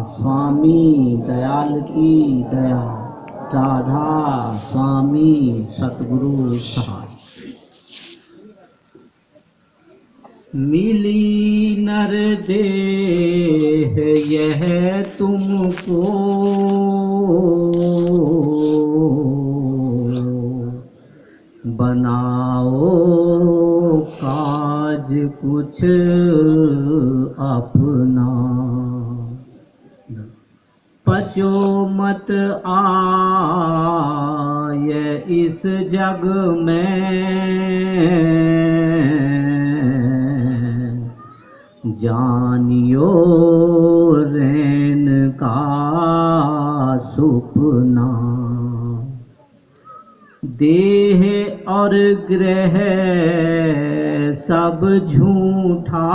स्वामी दयाल की दया, राधा स्वामी सतगुरु सहाय। मिली नर देह यह तुमको, बनाओ काज कुछ अपना। पचो मत आय इस जग में, जानियो रैन का सुपना। देह और ग्रह सब झूठा,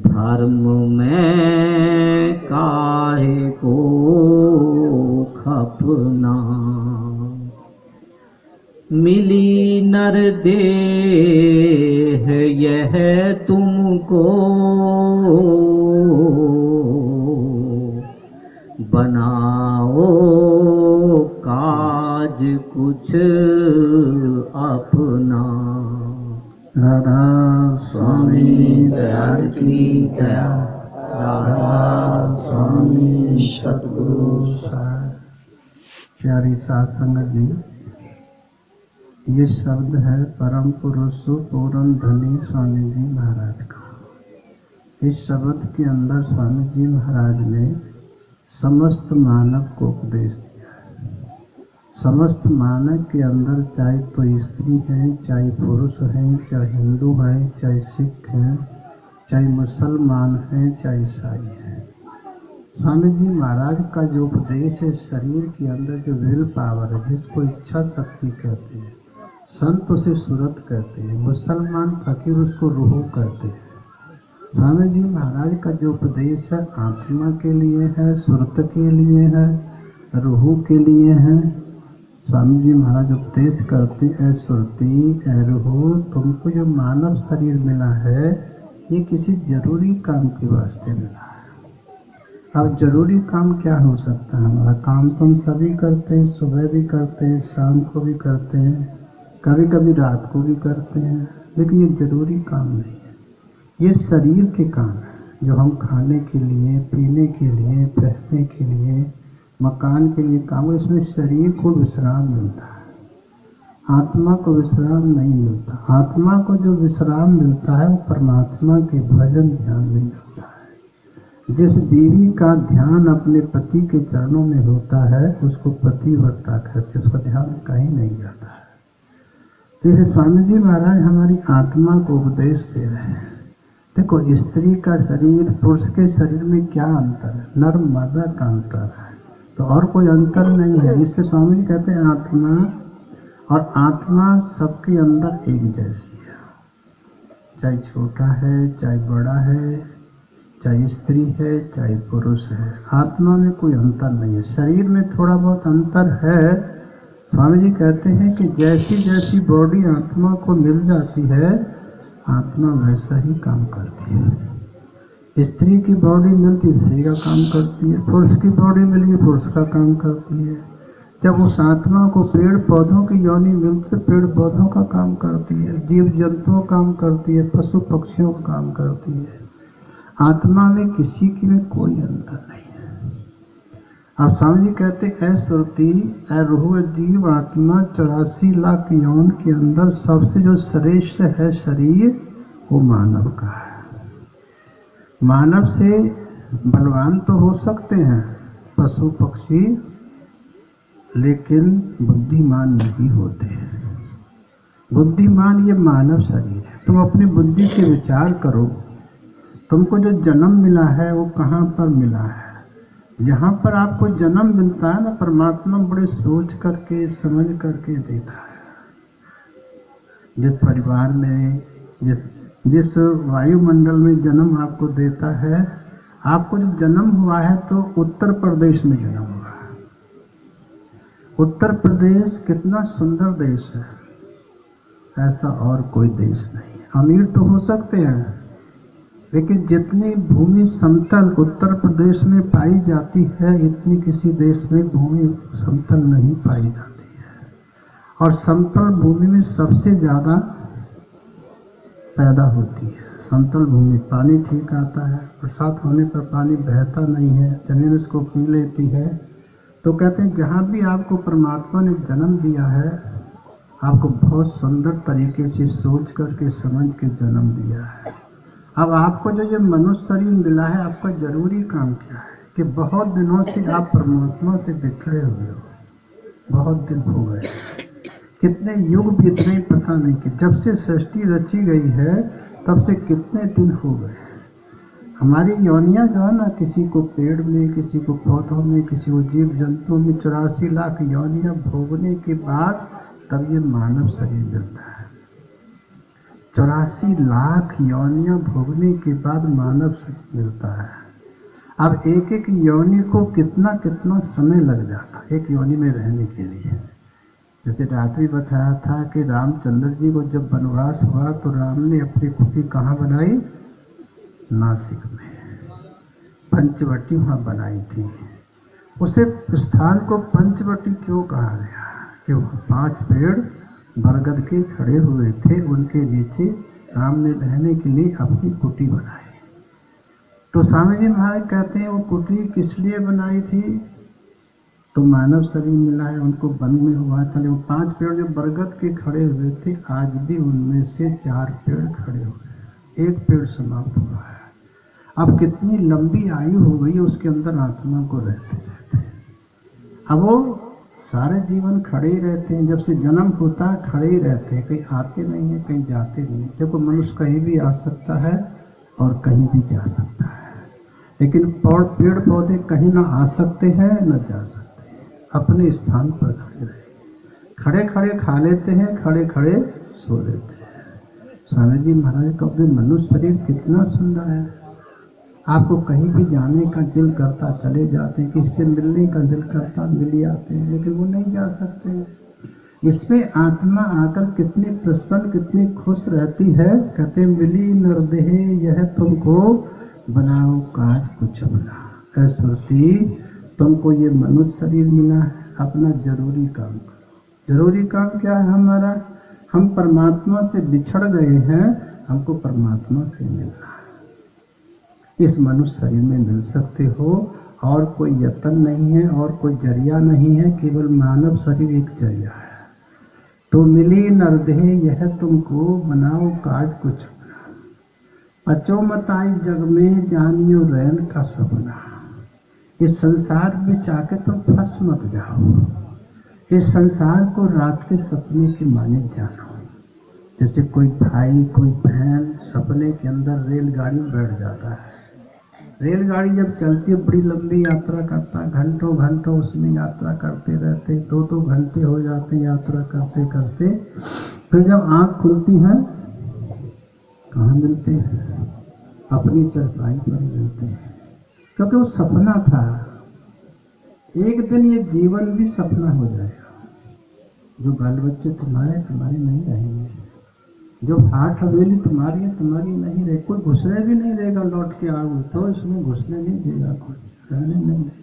धर्म में काहे को खपना। मिली नर देह यह तुमको, बनाओ काज कुछ अपना। राधा स्वामी दयाल की दया, राधा स्वामी सतगुरु सहाय। प्यारी साध संगत जी, ये शब्द है परम पुरुष पूरन धनी स्वामी जी महाराज का। इस शब्द के अंदर स्वामी जी महाराज ने समस्त मानव को उपदेश दिया है। समस्त मानव के अंदर चाहे तो स्त्री हैं, चाहे पुरुष हैं, चाहे हिंदू हैं, चाहे सिख हैं, चाहे मुसलमान हैं, चाहे ईसाई हैं, स्वामी जी महाराज का जो उपदेश है, शरीर के अंदर जो विल पावर है, जिसको इच्छा शक्ति कहते हैं, संत उसे सूरत कहते हैं, मुसलमान फकीर उसको रूह कहते हैं। स्वामी जी महाराज का जो उपदेश है आत्मा के लिए है, सुरत के लिए है, रूह के लिए है। स्वामी जी महाराज उपदेश करते ऐ सुरती ऐ रूह, तुमको जो मानव शरीर मिला है ये किसी जरूरी काम के वास्ते मिला है। अब जरूरी काम क्या हो सकता है? हमारा काम तो हम सभी करते हैं, सुबह भी करते हैं, शाम को भी करते हैं, कभी कभी रात को भी करते हैं, लेकिन ये जरूरी काम नहीं है। ये शरीर के काम है जो हम खाने के लिए, पीने के लिए, पहनने के लिए, मकान के लिए काम है। इसमें शरीर को विश्राम मिलता है, आत्मा को विश्राम नहीं मिलता। आत्मा को जो विश्राम मिलता है वो परमात्मा के भजन ध्यान में मिलता है। जिस बीवी का ध्यान अपने पति के चरणों में होता है उसको पतिव्रता कहते हैं, उसका ध्यान कहीं नहीं जाता है। जैसे स्वामी जी महाराज हमारी आत्मा को उपदेश दे रहे हैं। देखो, स्त्री का शरीर पुरुष के शरीर में क्या अंतर है? नर मादा का अंतर है, तो और कोई अंतर नहीं है। इससे स्वामी जी कहते हैं आत्मा और आत्मा सबके अंदर एक जैसी है, चाहे छोटा है, चाहे बड़ा है, चाहे स्त्री है, चाहे पुरुष है, आत्मा में कोई अंतर नहीं है। शरीर में थोड़ा बहुत अंतर है। स्वामी जी कहते हैं कि जैसी जैसी बॉडी आत्मा को मिल जाती है, आत्मा वैसा ही काम करती है। स्त्री की बॉडी मिलती स्त्री का काम करती है, पुरुष की बॉडी मिली पुरुष का काम करती है। जब उस आत्मा को पेड़ पौधों की योनि मिलती है, पेड़ पौधों का काम करती है, जीव जंतुओं का काम करती है, पशु पक्षियों का काम करती है। आत्मा में किसी की में कोई अंतर नहीं है। और स्वामी जी कहते ऐ सुरती ऐ रूह जीव आत्मा 84 लाख यौन के अंदर सबसे जो श्रेष्ठ है शरीर वो मानव का है। मानव से बलवान तो हो सकते हैं पशु पक्षी, लेकिन बुद्धिमान नहीं होते हैं। बुद्धिमान ये मानव शरीर है। तुम अपनी बुद्धि से विचार करो, तुमको जो जन्म मिला है वो कहाँ पर मिला है? जहाँ पर आपको जन्म मिलता है ना, परमात्मा बड़े सोच करके समझ करके देता है। जिस परिवार में जिस वायुमंडल में जन्म आपको देता है, आपको जो जन्म हुआ है तो उत्तर प्रदेश में जन्म हुआ है। उत्तर प्रदेश कितना सुंदर देश है, ऐसा और कोई देश नहीं। अमीर तो हो सकते हैं लेकिन जितनी भूमि समतल उत्तर प्रदेश में पाई जाती है इतनी किसी देश में भूमि समतल नहीं पाई जाती है। और समतल भूमि में सबसे ज़्यादा पैदा होती है। समतल भूमि पानी ठीक आता है, बरसात होने पर पानी बहता नहीं है, जमीन उसको पी लेती है। तो कहते हैं जहाँ भी आपको परमात्मा ने जन्म दिया है, आपको बहुत सुंदर तरीके से सोच करके समझ के जन्म दिया है। अब आपको जो ये मनुष्य शरीर मिला है, आपका जरूरी काम क्या है कि बहुत दिनों से आप परमात्मा से बिछड़े हुए हो, बहुत दिन हो गए, कितने युग बीत गए पता नहीं, कि जब से सृष्टि रची गई है तब से कितने दिन हो गए। हमारी योनियां जो है ना, किसी को पेड़ में, किसी को पौधों में, किसी को जीव जंतुओं में 84 लाख योनियां भोगने के बाद तब ये मानव शरीर मिलता है। 84 लाख योनियां भोगने के बाद मानव शरीर मिलता है। अब एक एक योनि को कितना कितना समय लग जाता एक योनि में रहने के लिए। जैसे रात्रि बताया था कि रामचंद्र जी को जब वनवास हुआ तो राम ने अपनी कुटी कहाँ बनाई? नासिक में, पंचवटी वहाँ बनाई थी। उसे स्थान को पंचवटी क्यों कहा गया? कि वहाँ 5 पेड़ बरगद के खड़े हुए थे, उनके नीचे राम ने रहने के लिए अपनी कुटी बनाई। तो स्वामी जी महाराज कहते हैं वो कुटी किस लिए बनाई थी? तो मानव शरीर मिला है, उनको वन में हुआ था। वो 5 पेड़ जो बरगद के खड़े हुए थे, आज भी उनमें से 4 पेड़ खड़े हुए, 1 पेड़ समाप्त हुआ है। अब कितनी लंबी आयु हो गई उसके अंदर आत्मा को रहते रहते। अब वो सारे जीवन खड़े ही रहते हैं, जब से जन्म होता है खड़े ही रहते हैं, कहीं आते नहीं है, कहीं जाते नहीं। देखो मनुष्य कहीं भी आ सकता है और कहीं भी जा सकता है, लेकिन पेड़ पौधे कहीं ना आ सकते हैं न जा सकते, अपने स्थान पर खड़े रहे, खड़े खड़े खा लेते हैं, खड़े खड़े सो लेते हैं। स्वामी जी महाराज का मनुष्य शरीर कितना सुंदर है। आपको कहीं भी जाने का दिल करता चले जाते हैं, किसी से मिलने का दिल करता मिल आते हैं, लेकिन वो नहीं जा सकते। इसमें आत्मा आकर कितनी प्रसन्न कितनी खुश रहती है। कहते मिली नरदेह यह तुमको बनाओ काज कुछ बना। सुरती तुमको ये मनुष्य शरीर मिला है, अपना जरूरी काम करो। जरूरी काम क्या है हमारा? हम परमात्मा से बिछड़ गए हैं, हमको परमात्मा से मिलना है। इस मनुष्य शरीर में मिल सकते हो, और कोई यत्न नहीं है और कोई जरिया नहीं है, केवल मानव शरीर एक जरिया है। तो मिली नरदेह यह तुमको बनाओ काज कुछ बना। पचो मत आई जग में जानियो रैन का सपना। इस संसार में जाके तुम फंस मत जाओ। इस संसार को रात के सपने के माने जानो। जैसे कोई भाई कोई बहन सपने के अंदर रेलगाड़ी में बैठ जाता है। रेलगाड़ी जब चलती है बड़ी लंबी यात्रा करता, घंटों घंटों उसमें यात्रा करते रहते, 2-2 घंटे हो जाते यात्रा करते करते। फिर जब आँख खुलती है कहाँ मिलते हैं? अपनी चरपाई पर मिलते हैं, क्योंकि वो सपना था। एक दिन ये जीवन भी सपना हो जाएगा। जो बाल बच्चे तुम्हारे नहीं रहेंगे, जो हाथ हवेली तुम्हारी है तुम्हारी नहीं रहे, कोई घुसने भी नहीं देगा। लौट के आओगे तो इसमें घुसने नहीं देगा, कोई रहने नहीं देगा।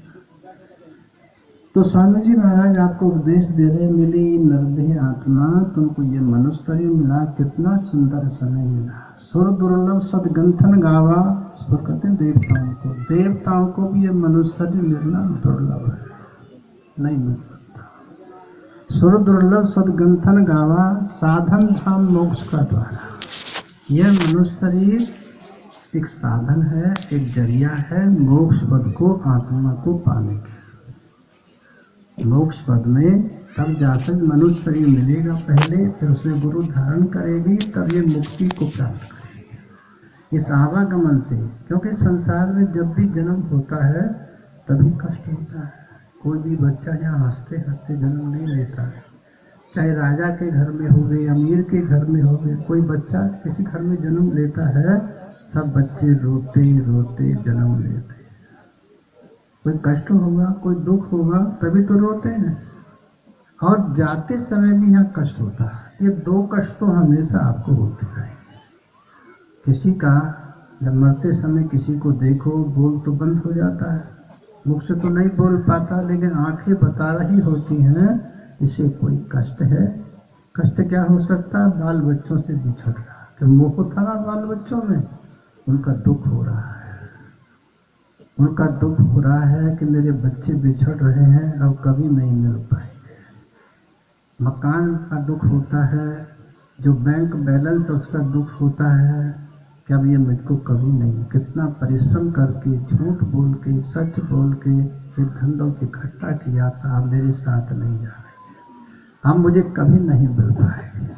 तो स्वामी जी महाराज आपको उपदेश दे रहे, मिली नरदेह आत्मा तुमको ये मनुष्य शरीर मिला, कितना सुंदर समय मिला। सुर दुर्लभ सदगंथन गावा। सुर कहते देवताओं को, देवताओं को भी ये मनुष्य शरीर मिलना दुर्लभ है, नहीं मिल सकता। सुर दुर्लभ सदगंथन गावा, साधन धाम मोक्ष का द्वारा। यह मनुष्य शरीर एक साधन है, एक जरिया है मोक्ष पद को, आत्मा को पाने के। मोक्ष पद में तब जाकर मनुष्य शरीर मिलेगा पहले, फिर उसमें गुरु धारण करेगी, तब ये मुक्ति को प्राप्त करेगी इस आवागमन से। क्योंकि संसार में जब भी जन्म होता है तभी कष्ट होता है। कोई भी बच्चा यहाँ हंसते हंसते जन्म नहीं लेता है, चाहे राजा के घर में हो गए, अमीर के घर में हो गए। कोई बच्चा किसी घर में जन्म लेता है, सब बच्चे रोते रोते जन्म लेते हैं। कोई कष्ट होगा, कोई दुख होगा तभी तो रोते हैं, और जाते समय भी यहाँ कष्ट होता है। ये 2 कष्ट तो हमेशा आपको होते रहेंगे। किसी का जब मरते समय किसी को देखो, बोल तो बंद हो जाता है, मुख से तो नहीं बोल पाता, लेकिन आंखें बता रही होती हैं इसे कोई कष्ट है। कष्ट क्या हो सकता है? बाल बच्चों से बिछड़ रहा, कि मोह था ना बाल बच्चों में, उनका दुख हो रहा है। उनका दुख हो रहा है कि मेरे बच्चे बिछड़ रहे हैं, अब कभी नहीं मिल पाएंगे। मकान का दुख होता है, जो बैंक बैलेंस है उसका दुख होता है कि अब ये मुझको कभी नहीं, कितना परिश्रम करके, झूठ बोल के, सच बोल के ये धन दौलत इकट्ठा किया था, अब मेरे साथ नहीं जा रहे, अब मुझे कभी नहीं मिल पाएंगे।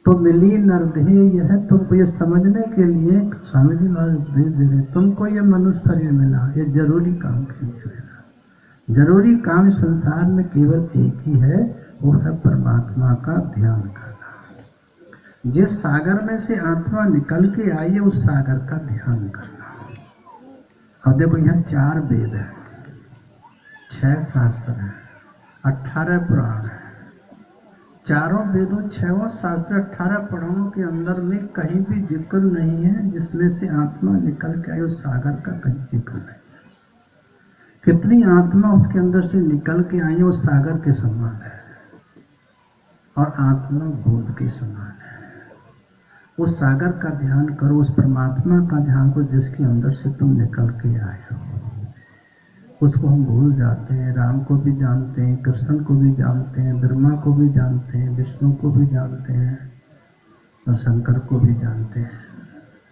तो मिली नरदेह यह, तुमको ये समझने के लिए स्वामी जी महाराज उपदेश दे रहे, तुमको ये मनुष्य शरीर मिला, ये जरूरी काम के लिए मिला। जरूरी काम संसार में केवल एक ही है, वो है परमात्मा का ध्यान करना। जिस सागर में से आत्मा निकल के आई है उस सागर का ध्यान करना। और देखो यहाँ 4 वेद है, 6 शास्त्र है, 18 पुराण है। चारों वेदों, 6 शास्त्र, 18 पुराणों के अंदर में कहीं भी जिक्र नहीं है जिसमें से आत्मा निकल के आई उस सागर का कहीं जिक्र नहीं। कितनी आत्मा उसके अंदर से निकल के आई है, उस सागर के समान है, और आत्मा बोध के समान है। उस सागर का ध्यान करो, उस परमात्मा का ध्यान करो जिसके अंदर से तुम निकल के आए हो। उसको हम भूल जाते हैं। राम को भी जानते हैं, कृष्ण को भी जानते हैं, ब्रह्मा को भी जानते हैं, विष्णु को भी जानते हैं, और शंकर को भी जानते हैं।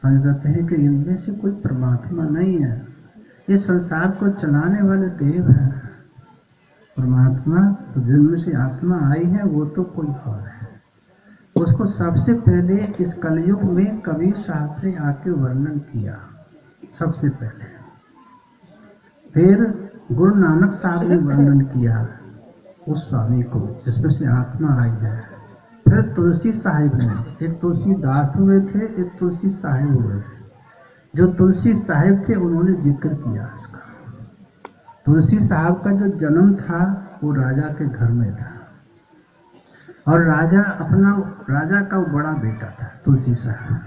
हम कहते हैं कि इनमें से कोई परमात्मा नहीं है, ये संसार को चलाने वाले देव हैं। परमात्मा तो जिनमें से आत्मा आई है वो तो कोई और है। उसको सबसे पहले इस कलयुग में कबीर साहब ने आके वर्णन किया, सबसे पहले। फिर गुरु नानक साहब ने वर्णन किया उस स्वामी को जिसमें से आत्मा आई है। फिर तुलसी साहिब ने, एक तुलसी दास हुए थे, एक तुलसी साहिब हुए थे। जो तुलसी साहिब थे उन्होंने जिक्र किया इसका। तुलसी साहब का जो जन्म था वो राजा के घर में था, और राजा का वो बड़ा बेटा था तुलसी साहब,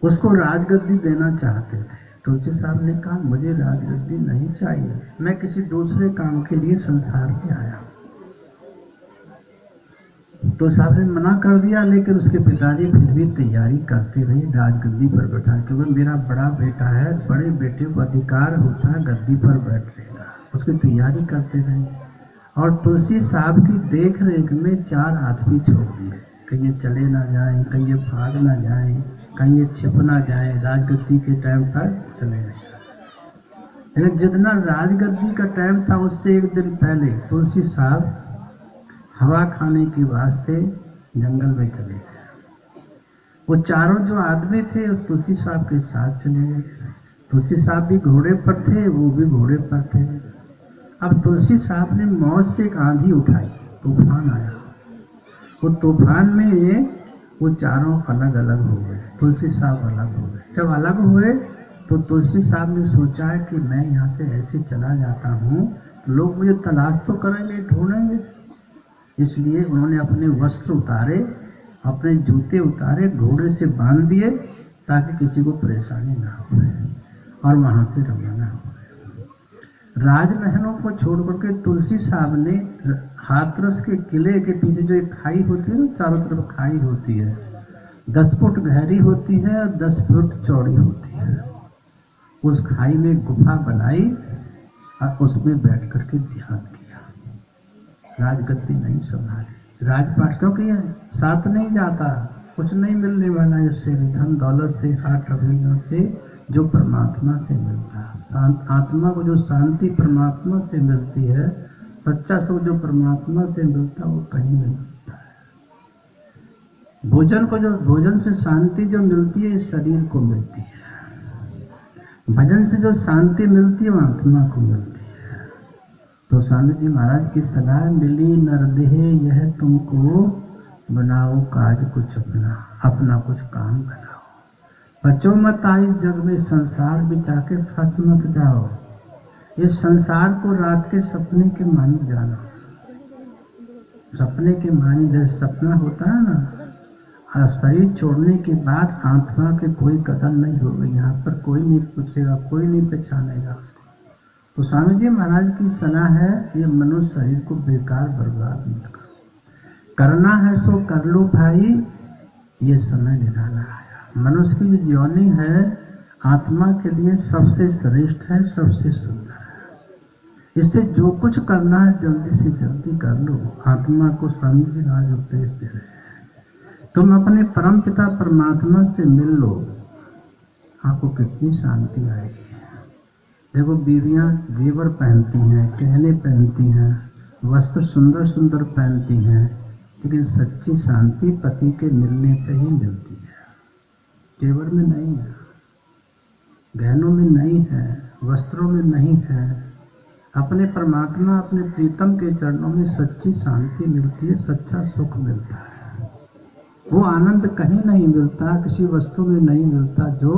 उसको राजगद्दी देना चाहते थे। तुलसी साहब ने कहा मुझे राजगद्दी नहीं चाहिए, मैं किसी दूसरे काम के लिए संसार में आया। तो साहब ने मना कर दिया, लेकिन उसके पिताजी फिर भी तैयारी करते रहे राजगद्दी पर बैठा, क्योंकि मेरा बड़ा बेटा है, बड़े बेटे को अधिकार होता है गद्दी पर बैठेगा, उसकी तैयारी करते रहे। और तुलसी साहब की देख रेख में 4 आदमी छोड़ दिए, कहीं ये चले ना जाए, कहीं ये भाग ना जाए, कहीं ये छिप ना जाए, राजगद्दी के टाइम तक चले जाए। लेकिन जितना राजगद्दी का टाइम था उससे एक दिन पहले तुलसी साहब हवा खाने के वास्ते जंगल में चले गए। वो चारों जो आदमी थे उस तुलसी साहब के साथ चले गए। तुलसी साहब भी घोड़े पर थे, वो भी घोड़े पर थे। अब तुलसी साहब ने मौत से एक आंधी उठाई, तूफान आया। वो तूफान में वो चारों अलग अलग हो गए, तुलसी साहब अलग हो गए। जब अलग हुए तो तुलसी साहब ने सोचा है कि मैं यहाँ से ऐसे चला जाता हूँ तो लोग मुझे तलाश तो करेंगे, ढूंढेंगे। इसलिए उन्होंने अपने वस्त्र उतारे, अपने जूते उतारे, घोड़े से बांध दिए ताकि किसी को परेशानी ना हो, और वहां से रवाना हो गए। राजमहलों को छोड़ करके तुलसी साहब ने हाथरस के किले के पीछे जो एक खाई होती है ना, चारों तरफ खाई होती है, 10 फुट गहरी होती है और 10 फुट चौड़ी होती है। उस खाई में गुफा बनाई और उसमें बैठ करके ध्यान किया। राजगद्दी नहीं संभाली, राजपाट क्योंकि साथ नहीं जाता, कुछ नहीं मिलने वाला इससे, धन दौलत से, हाथ रवैयों से, जो परमात्मा से मिलता है। आत्मा को जो शांति परमात्मा से मिलती है, सच्चा सुख जो परमात्मा से मिलता है वो कहीं नहीं मिलता है। भोजन से शांति जो मिलती है इस शरीर को मिलती है, भजन से जो शांति मिलती है वो आत्मा को मिलती है। तो स्वामी जी महाराज की सलाह, मिली नरदेह यह तुमको, बनाओ काज कुछ अपना, अपना कुछ काम बनाओ। बचो मत आई जग में, संसार बिता के फंस मत जाओ। इस संसार को रात के सपने के मानी जानो। सपने के मानी, जैसे सपना होता है ना, शरीर छोड़ने के बाद आत्मा के कोई कदम नहीं होगा, यहाँ पर कोई नहीं पूछेगा, कोई नहीं पहचानेगा उसको। तो स्वामी जी महाराज की सलाह है, ये मनुष्य शरीर को बेकार बर्बाद मत करो, करना है सो कर लो भाई, ये समय निराला आया। मनुष्य की जो योनि है आत्मा के लिए सबसे श्रेष्ठ है, सबसे सुंदर है। इससे जो कुछ करना है जल्दी से जल्दी कर लो। आत्मा को स्वामी जी आज उपदेश दे रहे हैं, तुम अपने परम पिता परमात्मा से मिल लो, आपको कितनी शांति आएगी। देखो बीवियां जेवर पहनती हैं, गहने पहनती हैं, वस्त्र सुंदर सुंदर पहनती हैं, लेकिन सच्ची शांति पति के मिलने पे ही मिलती है। जेवर में नहीं है, गहनों में नहीं है, वस्त्रों में नहीं है, अपने परमात्मा अपने प्रीतम के चरणों में सच्ची शांति मिलती है, सच्चा सुख मिलता है। वो आनंद कहीं नहीं मिलता, किसी वस्तु में नहीं मिलता जो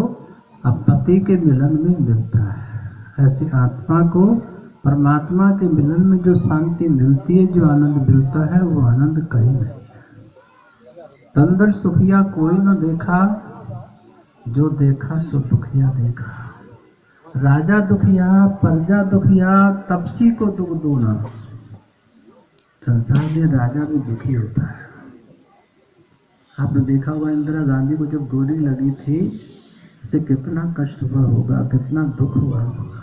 अब पति के मिलन में मिलता है। ऐसी आत्मा को परमात्मा के मिलन में जो शांति मिलती है, जो आनंद मिलता है, वो आनंद कहीं नहीं है। तंदर सुखिया कोई न देखा, जो देखा सो दुखिया देखा। राजा दुखिया प्रजा दुखिया, तपसी को दुख दो ना। संसार में राजा भी दुखी होता है। आपने देखा होगा इंदिरा गांधी को जब गोली लगी थी, उसे कितना कष्ट हुआ होगा, कितना दुख हुआ होगा।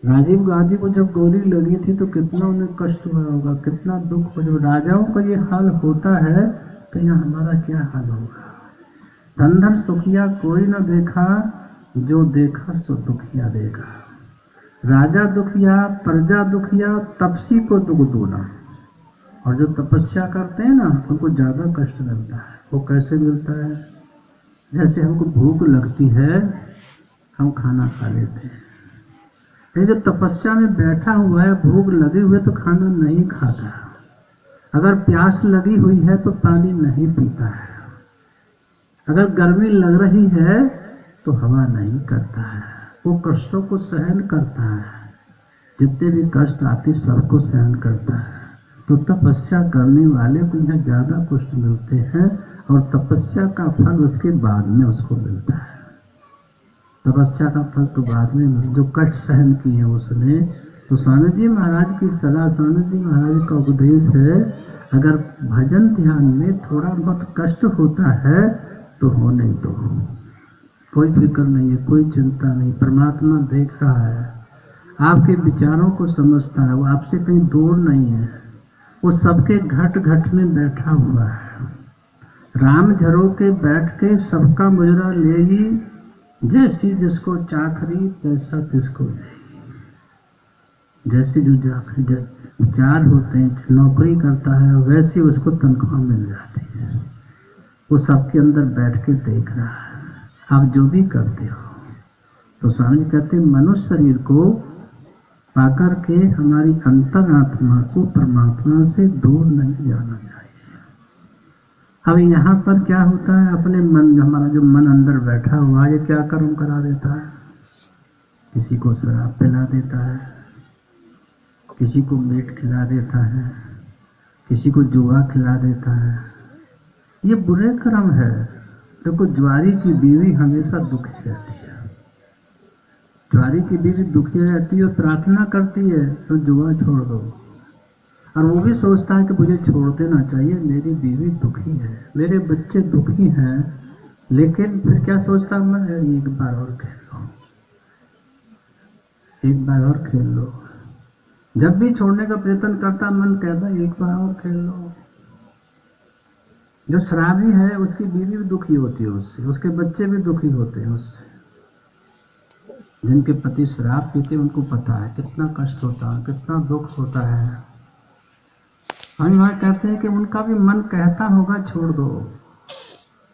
राजीव गांधी को जब गोली लगी थी तो कितना उन्हें कष्ट हुआ होगा, कितना दुख हुआ। जब राजाओं का ये हाल होता है तो यहाँ हमारा क्या हाल होगा। धनधन सुखिया कोई न देखा, जो देखा सो दुखिया देखा। राजा दुखिया प्रजा दुखिया, तपसी को दुख दूना। और जो तपस्या करते हैं ना, उनको ज्यादा कष्ट मिलता है। वो कैसे मिलता है? जैसे हमको भूख लगती है, हम खाना खा लेते हैं, लेकिन जो तपस्या में बैठा हुआ है, भूख लगी हुई है तो खाना नहीं खाता। अगर प्यास लगी हुई है तो पानी नहीं पीता है। अगर गर्मी लग रही है तो हवा नहीं करता है। वो कष्टों को सहन करता है, जितने भी कष्ट आते सबको सहन करता है। तो तपस्या करने वाले को यहाँ ज्यादा कष्ट मिलते हैं, और तपस्या का फल उसके बाद में उसको मिलता है। तपस्या का फल तो बाद में, जो कष्ट सहन किए उसने। तो स्वामी जी महाराज की सलाह, स्वामी जी महाराज का उपदेश है, अगर भजन ध्यान में थोड़ा बहुत कष्ट होता है तो होने दो, कोई फिक्र नहीं है, कोई चिंता नहीं। परमात्मा देख रहा है, आपके विचारों को समझता है, वो आपसे कहीं दूर नहीं है, वो सबके घट घट में बैठा हुआ है। राम झरो के बैठ के सबका मुजरा ले ही, जैसी जिसको चाकरी तैसा तिसको ले। जैसे जो विचार होते हैं, नौकरी करता है, वैसे उसको तनख्वाह मिल जाती है। वो सबके अंदर बैठ के देख रहा है, आप जो भी करते हो। तो स्वामी जी कहते हैं, मनुष्य शरीर को पाकर के हमारी अंतरात्मा को परमात्मा से दूर नहीं जाना चाहिए। अब यहाँ पर क्या होता है, अपने मन, हमारा जो मन अंदर बैठा हुआ है, ये क्या कर्म करा देता है। किसी को शराब पिला देता है, किसी को मीट खिला देता है, किसी को जुआ खिला देता है। ये बुरे कर्म है। देखो, ज्वारी की बीवी हमेशा दुखी रहती है। ज्वारी की बीवी दुखी रहती है और प्रार्थना करती है तो जुआ छोड़ दो, और वो भी सोचता है कि मुझे छोड़ देना चाहिए, मेरी बीवी दुखी है, मेरे बच्चे दुखी हैं। लेकिन फिर क्या सोचता है मन, एक बार और खेल लो, एक बार और खेल लो। जब भी छोड़ने का प्रयत्न करता, मन कहता है एक बार और खेल लो। जो शराबी है उसकी बीवी भी दुखी होती है उससे, उसके बच्चे भी दुखी होते हैं उससे। जिनके पति शराब पीते उनको पता है कितना कष्ट होता है, कितना दुख होता है। हम वहाँ कहते हैं कि उनका भी मन कहता होगा छोड़ दो,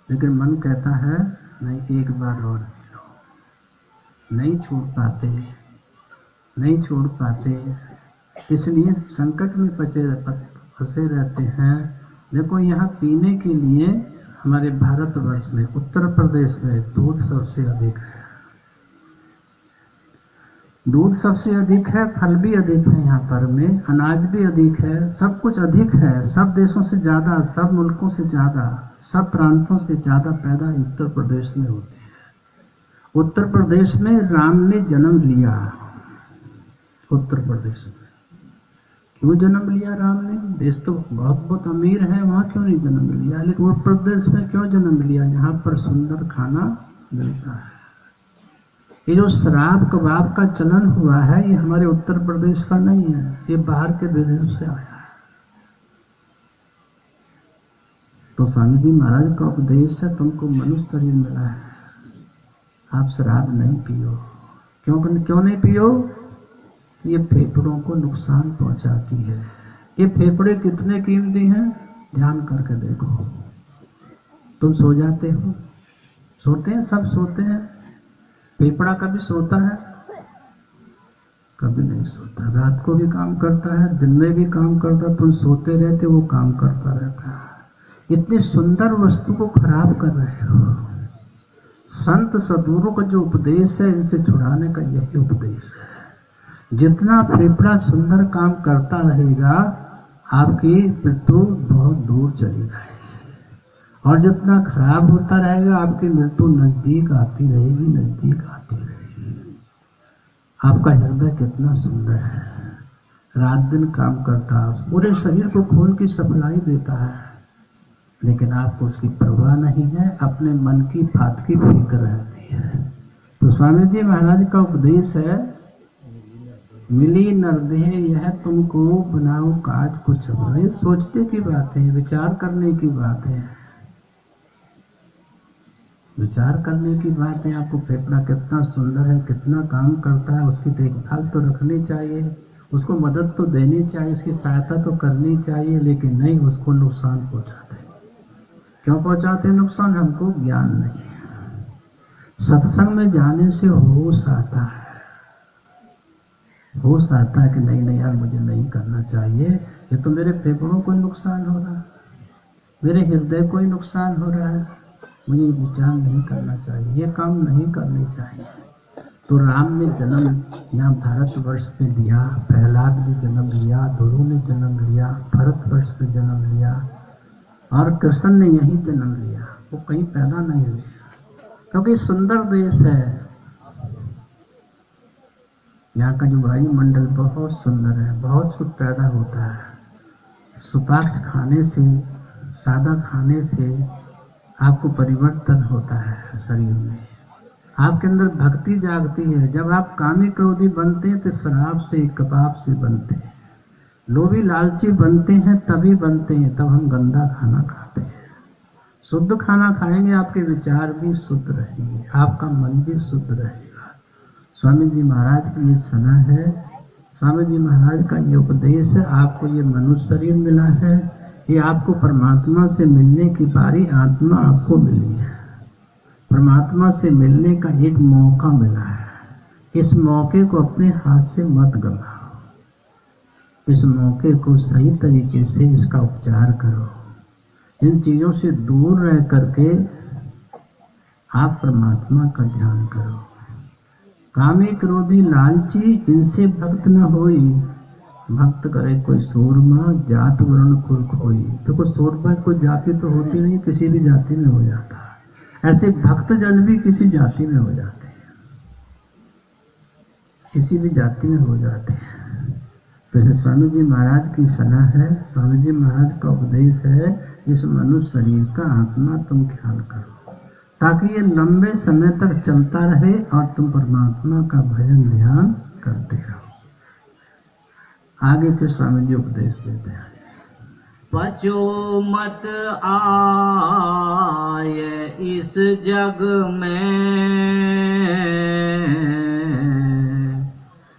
लेकिन मन कहता है नहीं, एक बार और ले लो। नहीं छोड़ पाते, नहीं छोड़ पाते, इसलिए संकट में फंसे रहते हैं। देखो, यहाँ पीने के लिए हमारे भारतवर्ष में, उत्तर प्रदेश में दूध सबसे अधिक है। दूध सबसे अधिक है, फल भी अधिक है, यहाँ पर में अनाज भी अधिक है, सब कुछ अधिक है, सब देशों से ज़्यादा, सब मुल्कों से ज़्यादा। सब प्रांतों से ज़्यादा पैदा उत्तर प्रदेश में होती है। उत्तर प्रदेश में राम ने जन्म लिया। उत्तर प्रदेश में क्यों जन्म लिया राम ने? देश तो बहुत बहुत अमीर है, वहाँ क्यों नहीं जन्म लिया? लेकिन उत्तर प्रदेश में क्यों जन्म लिया? यहाँ पर सुंदर खाना मिलता है। ये जो शराब कबाब का चलन हुआ है, ये हमारे उत्तर प्रदेश का नहीं है, ये बाहर के विदेश से आया है। तो स्वामी जी महाराज का उपदेश है, तुमको मनुष्य शरीर मिला है, आप शराब नहीं पियो। क्यों नहीं पियो? ये फेफड़ों को नुकसान पहुंचाती है। ये फेफड़े कितने कीमती हैं, ध्यान करके देखो। तुम सो जाते हो, सोते हैं, सब सोते हैं, फेफड़ा कभी सोता है? कभी नहीं सोता। रात को भी काम करता है, दिन में भी काम करता, तुम सोते रहते, वो काम करता रहता है। इतनी सुंदर वस्तु को खराब कर रहे हो। संत सद्गुरु का जो उपदेश है, इनसे छुड़ाने का यही उपदेश है। जितना फेफड़ा सुंदर काम करता रहेगा, आपकी मृत्यु बहुत दूर चली जाएगी, और जितना खराब होता रहेगा, आपकी मृत्यु नजदीक आती रहेगी, नजदीक आती रहेगी। आपका हृदय कितना सुंदर है, रात दिन काम करता है, पूरे शरीर को खून की सप्लाई देता है, लेकिन आपको उसकी परवाह नहीं है, अपने मन की बात की फिक्र रहती है। तो स्वामी जी महाराज का उपदेश है, मिली नरदेह यह तुमको बनाओ काज कुछ। ये सोचने की बात है, विचार करने की बात है, विचार करने की बात है। आपको फेफड़ा कितना सुंदर है, कितना काम करता है, उसकी देखभाल तो रखनी चाहिए, उसको मदद तो देनी चाहिए, उसकी सहायता तो करनी चाहिए, लेकिन नहीं, उसको नुकसान पहुंचाते। क्यों पहुंचाते नुकसान? हमको ज्ञान नहीं है। सत्संग में जाने से होश आता है, होश आता है कि नहीं यार, मुझे नहीं करना चाहिए, ये तो मेरे फेफड़ों को ही नुकसान हो रहा है, मेरे हृदय को ही नुकसान हो रहा है, मुझे विचार नहीं करना चाहिए, ये काम नहीं करने चाहिए। तो राम ने जन्म यहाँ भारतवर्ष में लिया, प्रहलाद ने जन्म लिया, ध्रुव ने जन्म लिया, भारतवर्ष में जन्म लिया, और कृष्ण ने यही जन्म लिया, वो कहीं पैदा नहीं हुए, क्योंकि सुंदर देश है। यहाँ का जो वायुमंडल बहुत सुंदर है, बहुत कुछ पैदा होता है। सुपाच्य खाने से, सादा खाने से आपको परिवर्तन होता है शरीर में, आपके अंदर भक्ति जागती है। जब आप कामी क्रोधी बनते हैं तो शराब से, कबाब से बनते हैं, लोभी लालची बनते हैं, तभी बनते हैं, तब हम गंदा खाना खाते हैं। शुद्ध खाना खाएंगे, आपके विचार भी शुद्ध रहेंगे, आपका मन भी शुद्ध रहेगा। स्वामी जी महाराज की ये सना है, स्वामी जी महाराज का ये उपदेश है। आपको ये मनुष्य शरीर मिला है, ये आपको परमात्मा से मिलने की बारी, आत्मा आपको मिली है, परमात्मा से मिलने का एक मौका मिला है। इस मौके को अपने हाथ से मत गंवाओ, इस मौके को सही तरीके से इसका उपचार करो। इन चीजों से दूर रह करके आप परमात्मा का ध्यान करो। कामी क्रोधी लालची इनसे भक्त न होई, भक्त करे कोई सूरमा, जात वर्ण कुल खोई। तो कोई सूरमा कोई जाति तो होती नहीं, किसी भी जाति में हो जाता है। ऐसे भक्त जन भी किसी जाति में हो जाते हैं, किसी भी जाति में हो जाते हैं। तो ऐसे स्वामी जी महाराज की सलाह है, स्वामी जी महाराज का उपदेश है, इस मनुष्य शरीर का आत्मा तुम ख्याल करो, ताकि ये लंबे समय तक चलता रहे और तुम परमात्मा का भजन ध्यान करते रहो। आगे फिर स्वामी जी उपदेश देते हैं, पचो मत आय इस जग में,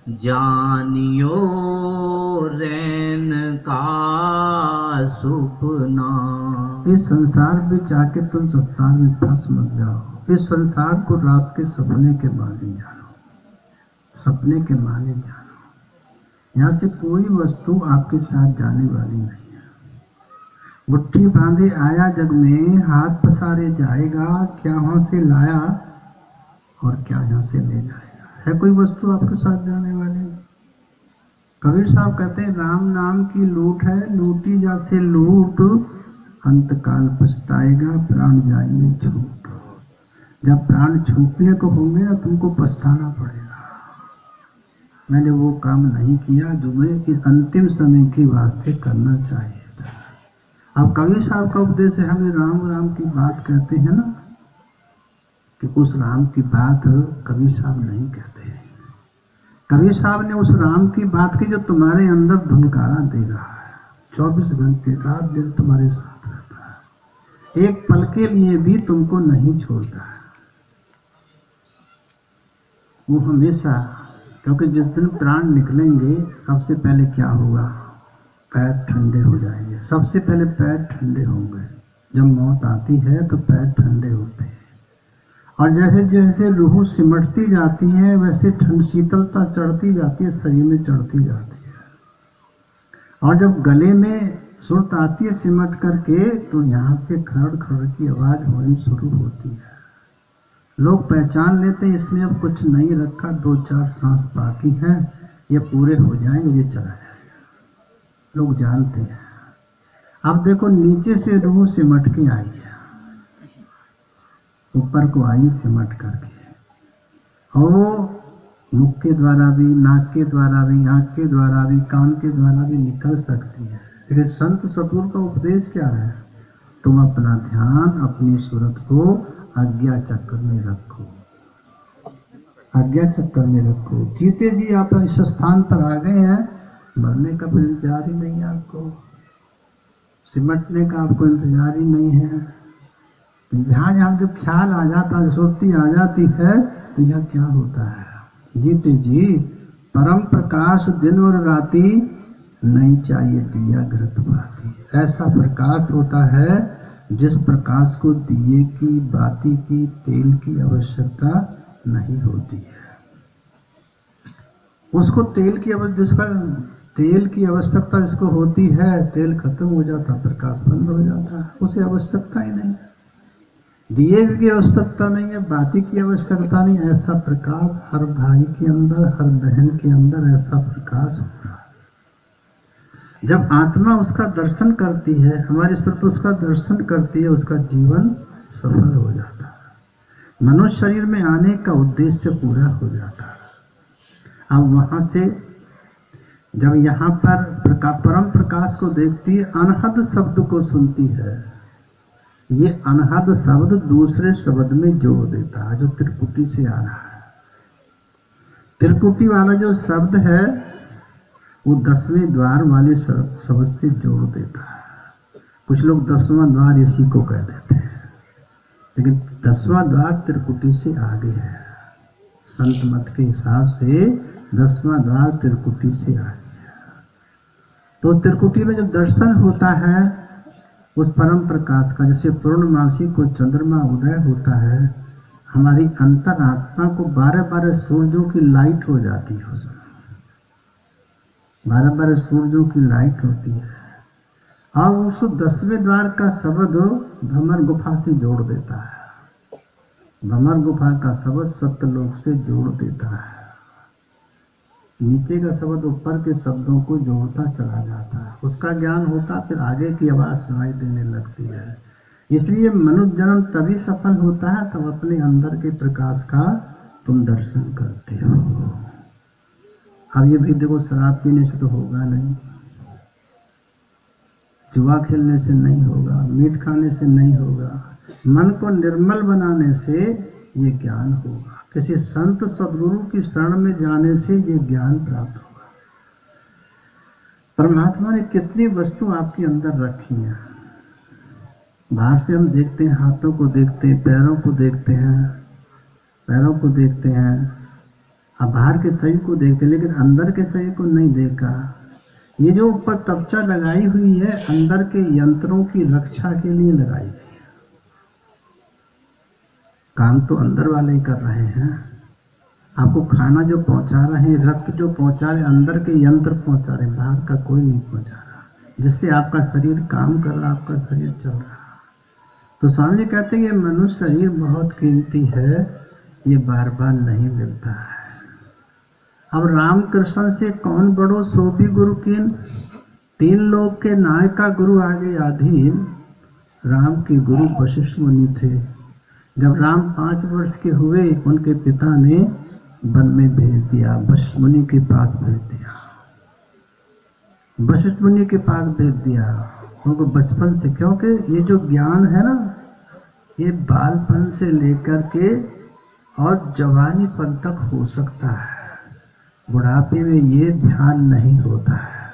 जानियो रैन का सुपना। इस संसार में जाके तुम संसार में फंस मत जाओ। इस संसार को रात के सपने के माने जानो, सपने के माने जानो। यहाँ से कोई वस्तु आपके साथ जाने वाली नहीं है। मुट्ठी बांधे आया जग में, हाथ पसारे जाएगा, क्या वहां से लाया और क्या यहाँ से ले जाएगा। है कोई वस्तु आपके साथ जाने वाली? कबीर साहब कहते हैं, राम नाम की लूट है, लूटी जा से लूट, अंत काल पछताएगा, प्राण जाएंगे छूट। जब प्राण छूटने को होंगे ना, तुमको पछताना पड़ेगा, मैंने वो काम नहीं किया जो मैं कि अंतिम समय के वास्ते करना चाहिए था। अब कबीर साहब का उपदेश है, हमें राम राम की बात कहते हैं ना, कि उस राम की बात कबीर साहब नहीं कहते हैं। कबीर साहब ने उस राम की बात की जो तुम्हारे अंदर धुनकारा दे रहा है, 24 घंटे रात दिन तुम्हारे साथ रहता है, एक पल के लिए भी तुमको नहीं छोड़ता है। वो हमेशा, क्योंकि जिस दिन प्राण निकलेंगे सबसे पहले क्या होगा, पैर ठंडे हो जाएंगे, सबसे पहले पैर ठंडे होंगे। जब मौत आती है तो पैर ठंडे होते हैं, और जैसे जैसे रूह सिमटती जाती है वैसे ठंड शीतलता चढ़ती जाती है, शरीर में चढ़ती जाती है। और जब गले में सुरत आती है सिमट करके, तो यहाँ से खड़ खड़ की आवाज होनी शुरू होती है। लोग पहचान लेते हैं इसमें अब कुछ नहीं रखा, 2-4 सांस बाकी हैं, ये पूरे हो जाएंगे, ये चला जाएगा, लोग जानते हैं। अब देखो नीचे से रूह सिमट के आई है, ऊपर को आई सिमट करके, और मुख के द्वारा भी, नाक के द्वारा भी, आंख के द्वारा भी, कान के द्वारा भी निकल सकती है। लेकिन संत सतगुरु का उपदेश क्या है, तुम अपना ध्यान अपनी सूरत को आज्ञा चक्र में रखो, आज्ञा चक्र में रखो। जीते जी आप इस स्थान पर आ गए हैं, मरने का भी इंतजार ही नहीं है आपको, सिमटने का आपको इंतजार ही नहीं है। जहाँ जहाँ जो ख्याल आ जाता है, सुरती आ जाती है, तो यह क्या होता है, जीते जी परम प्रकाश दिन और राति, नहीं चाहिए दिया घृत बाती। ऐसा प्रकाश होता है जिस प्रकाश को दिए की, बाती की, तेल की आवश्यकता नहीं होती है। उसको तेल की जिसका तेल की आवश्यकता जिसको होती है, तेल खत्म हो जाता, प्रकाश बंद हो जाता है, उसे आवश्यकता ही नहीं है। दिए की आवश्यकता नहीं है, बाती की आवश्यकता नहीं। ऐसा प्रकाश हर भाई के अंदर, हर बहन के अंदर ऐसा प्रकाश हो रहा है। जब आत्मा उसका दर्शन करती है, हमारी सुरत उसका दर्शन करती है, उसका जीवन सफल हो जाता है, मनुष्य शरीर में आने का उद्देश्य पूरा हो जाता है। अब वहां से जब यहाँ पर परम प्रकाश को देखती है, अनहद शब्द को सुनती है, ये अनहद शब्द दूसरे शब्द में जोड़ देता है जो त्रिपुटी से आ रहा है। त्रिपुटी वाला जो शब्द है वो 10वें द्वार वाले शब्द से जोड़ देता है। कुछ लोग 10वां द्वार इसी को कह देते हैं, लेकिन 10वां द्वार त्रिकुटी से आगे है। संत मत के हिसाब से 10वां द्वार त्रिकुटी से आगे है। तो त्रिकुटी में जब दर्शन होता है उस परम प्रकाश का, जैसे पूर्णमासी को चंद्रमा उदय होता है, हमारी अंतरात्मा को 12-12 सूर्यों की लाइट हो जाती है, 12-12 सूर्यों की लाइट होती है। और उस 10वें द्वार का शब्द भ्रमर गुफा से जोड़ देता है, भ्रमर गुफा का शब्द सत्यलोक से जोड़ देता है, नीचे का शब्द ऊपर के शब्दों को जोड़ता चला जाता है। उसका ज्ञान होता, फिर आगे की आवाज सुनाई देने लगती है। इसलिए मनुष्य जन्म तभी सफल होता है तब अपने अंदर के प्रकाश का तुम दर्शन करते हो। अब ये भी देखो, शराब पीने से तो होगा नहीं, जुआ खेलने से नहीं होगा, मीट खाने से नहीं होगा, मन को निर्मल बनाने से ये ज्ञान होगा। किसी संत सदगुरु की शरण में जाने से ये ज्ञान प्राप्त होगा। परमात्मा ने कितनी वस्तु आपके अंदर रखी है। बाहर से हम देखते हैं, हाथों को देखते हैं, पैरों को देखते हैं, पैरों को देखते हैं, अब बाहर के शरीर को देखते हैं, लेकिन अंदर के शरीर को नहीं देखा। ये जो ऊपर तपचा लगाई हुई है, अंदर के यंत्रों की रक्षा के लिए लगाई हुई है। काम तो अंदर वाले ही कर रहे हैं। आपको खाना जो पहुंचा रहे हैं, रक्त जो पहुंचा रहे, अंदर के यंत्र पहुंचा रहे, बाहर का कोई नहीं पहुंचा रहा, जिससे आपका शरीर काम कर रहा, आपका शरीर चल रहा। तो स्वामी जी कहते हैं ये मनुष्य शरीर बहुत कीमती है, ये बार बार नहीं मिलता है। अब रामकृष्ण से कौन बड़ो सो भी गुरु कीन, 3 लोग के नायका गुरु आगे आधीन, राम के गुरु वशिष्ठ मुनि थे। जब राम 5 वर्ष के हुए, उनके पिता ने वन में भेज दिया, वशिष्ठ मुनि के पास भेज दिया, वशिष्ठ मुनि के पास भेज दिया उनको बचपन से। क्योंकि ये जो ज्ञान है ना, ये बालपन से लेकर के और जवानीपन तक हो सकता है, बुढ़ापे में ये ध्यान नहीं होता है,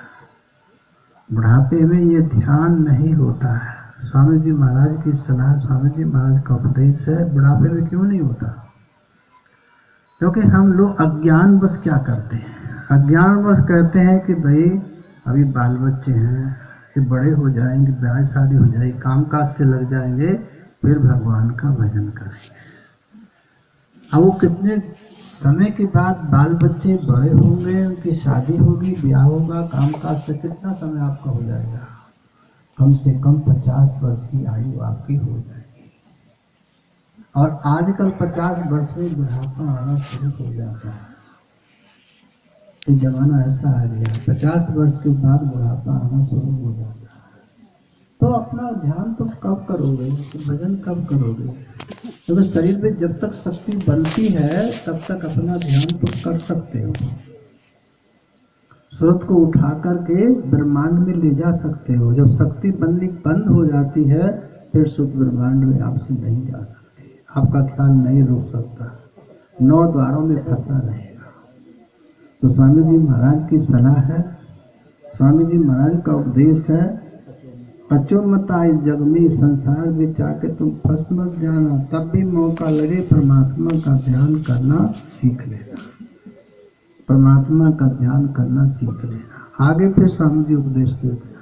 बुढ़ापे में ये ध्यान नहीं होता है। स्वामी जी महाराज की सलाह, स्वामी जी महाराज का उपदेश है, बुढ़ापे में क्यों नहीं होता? क्योंकि हम लोग अज्ञानवश क्या करते हैं, अज्ञानवश कहते हैं कि भाई अभी बाल बच्चे हैं, ये बड़े हो जाएंगे, ब्याह शादी हो जाएगी, कामकाज से लग जाएंगे, फिर भगवान का भजन करेंगे। अब वो कितने समय के बाद बाल बच्चे बड़े होंगे, उनकी शादी होगी, ब्याह होगा, कामकाज से कितना समय आपका हो जाएगा? कम से कम 50 वर्ष की आयु आपकी हो जाएगी। और आजकल 50 वर्ष में बुढ़ापा आना शुरू हो जाता है। ये जमाना ऐसा आ गया, 50 वर्ष के बाद बुढ़ापा आना शुरू हो जाता है। तो अपना ध्यान तो कब करोगे, भजन कब करोगे? क्योंकि शरीर में जब तक शक्ति बनती है तब तक अपना ध्यान तो कर सकते हो, स्रोत को उठा करके ब्रह्मांड में ले जा सकते हो। जब शक्ति बननी बंद हो जाती है, फिर शुद्ध ब्रह्मांड में आपसे नहीं जा सकती, आपका ख्याल नहीं रुक सकता, 9 द्वारों में फंसा रहेगा। तो स्वामी जी महाराज की सलाह है, स्वामी जी महाराज का उपदेश है, कचो मत आए जग में, संसार में जाके तुम फंस मत जाना, तब भी मौका लगे परमात्मा का ध्यान करना सीख लेना, परमात्मा का ध्यान करना सीख लेना। आगे फिर स्वामी जी उपदेश देते हैं,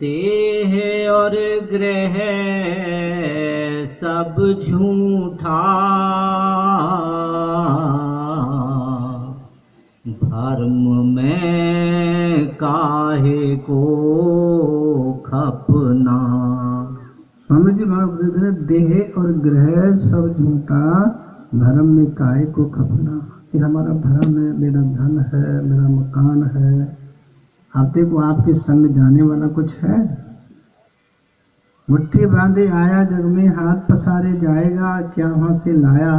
देह और ग्रह सब झूठा, धर्म में काहे को खपना। स्वामी जी महाराज उपदेश दे रहे, देह और ग्रह सब झूठा, धर्म में काहे को खपना। कि हमारा धर्म है, मेरा धन है, मेरा मकान है, आप देखो आपके संग जाने वाला कुछ है? मुट्ठी बांधे आया जग में, हाथ पसारे जाएगा, क्या वहां से लाया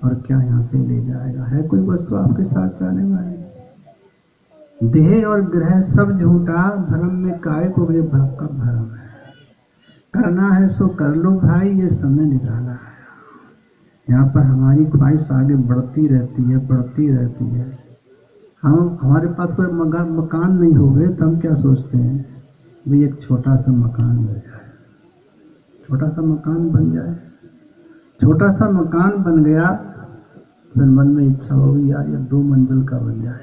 और क्या यहाँ से ले जाएगा? है कोई वस्तु आपके साथ जाने वाली? देह और ग्रह सब झूठा, धर्म में काहे को, ये भाव का भरम है। करना है सो कर लो भाई, ये समय निराला है। यहाँ पर हमारी ख्वाहिश आगे बढ़ती रहती है, बढ़ती रहती है। हम हमारे पास कोई मकान नहीं हो गए तो हम क्या सोचते हैं, भाई एक छोटा सा मकान बन जाए, छोटा सा मकान बन जाए। छोटा सा मकान बन गया, फिर मन में इच्छा होगी यार ये 2 मंजिल का बन जाए।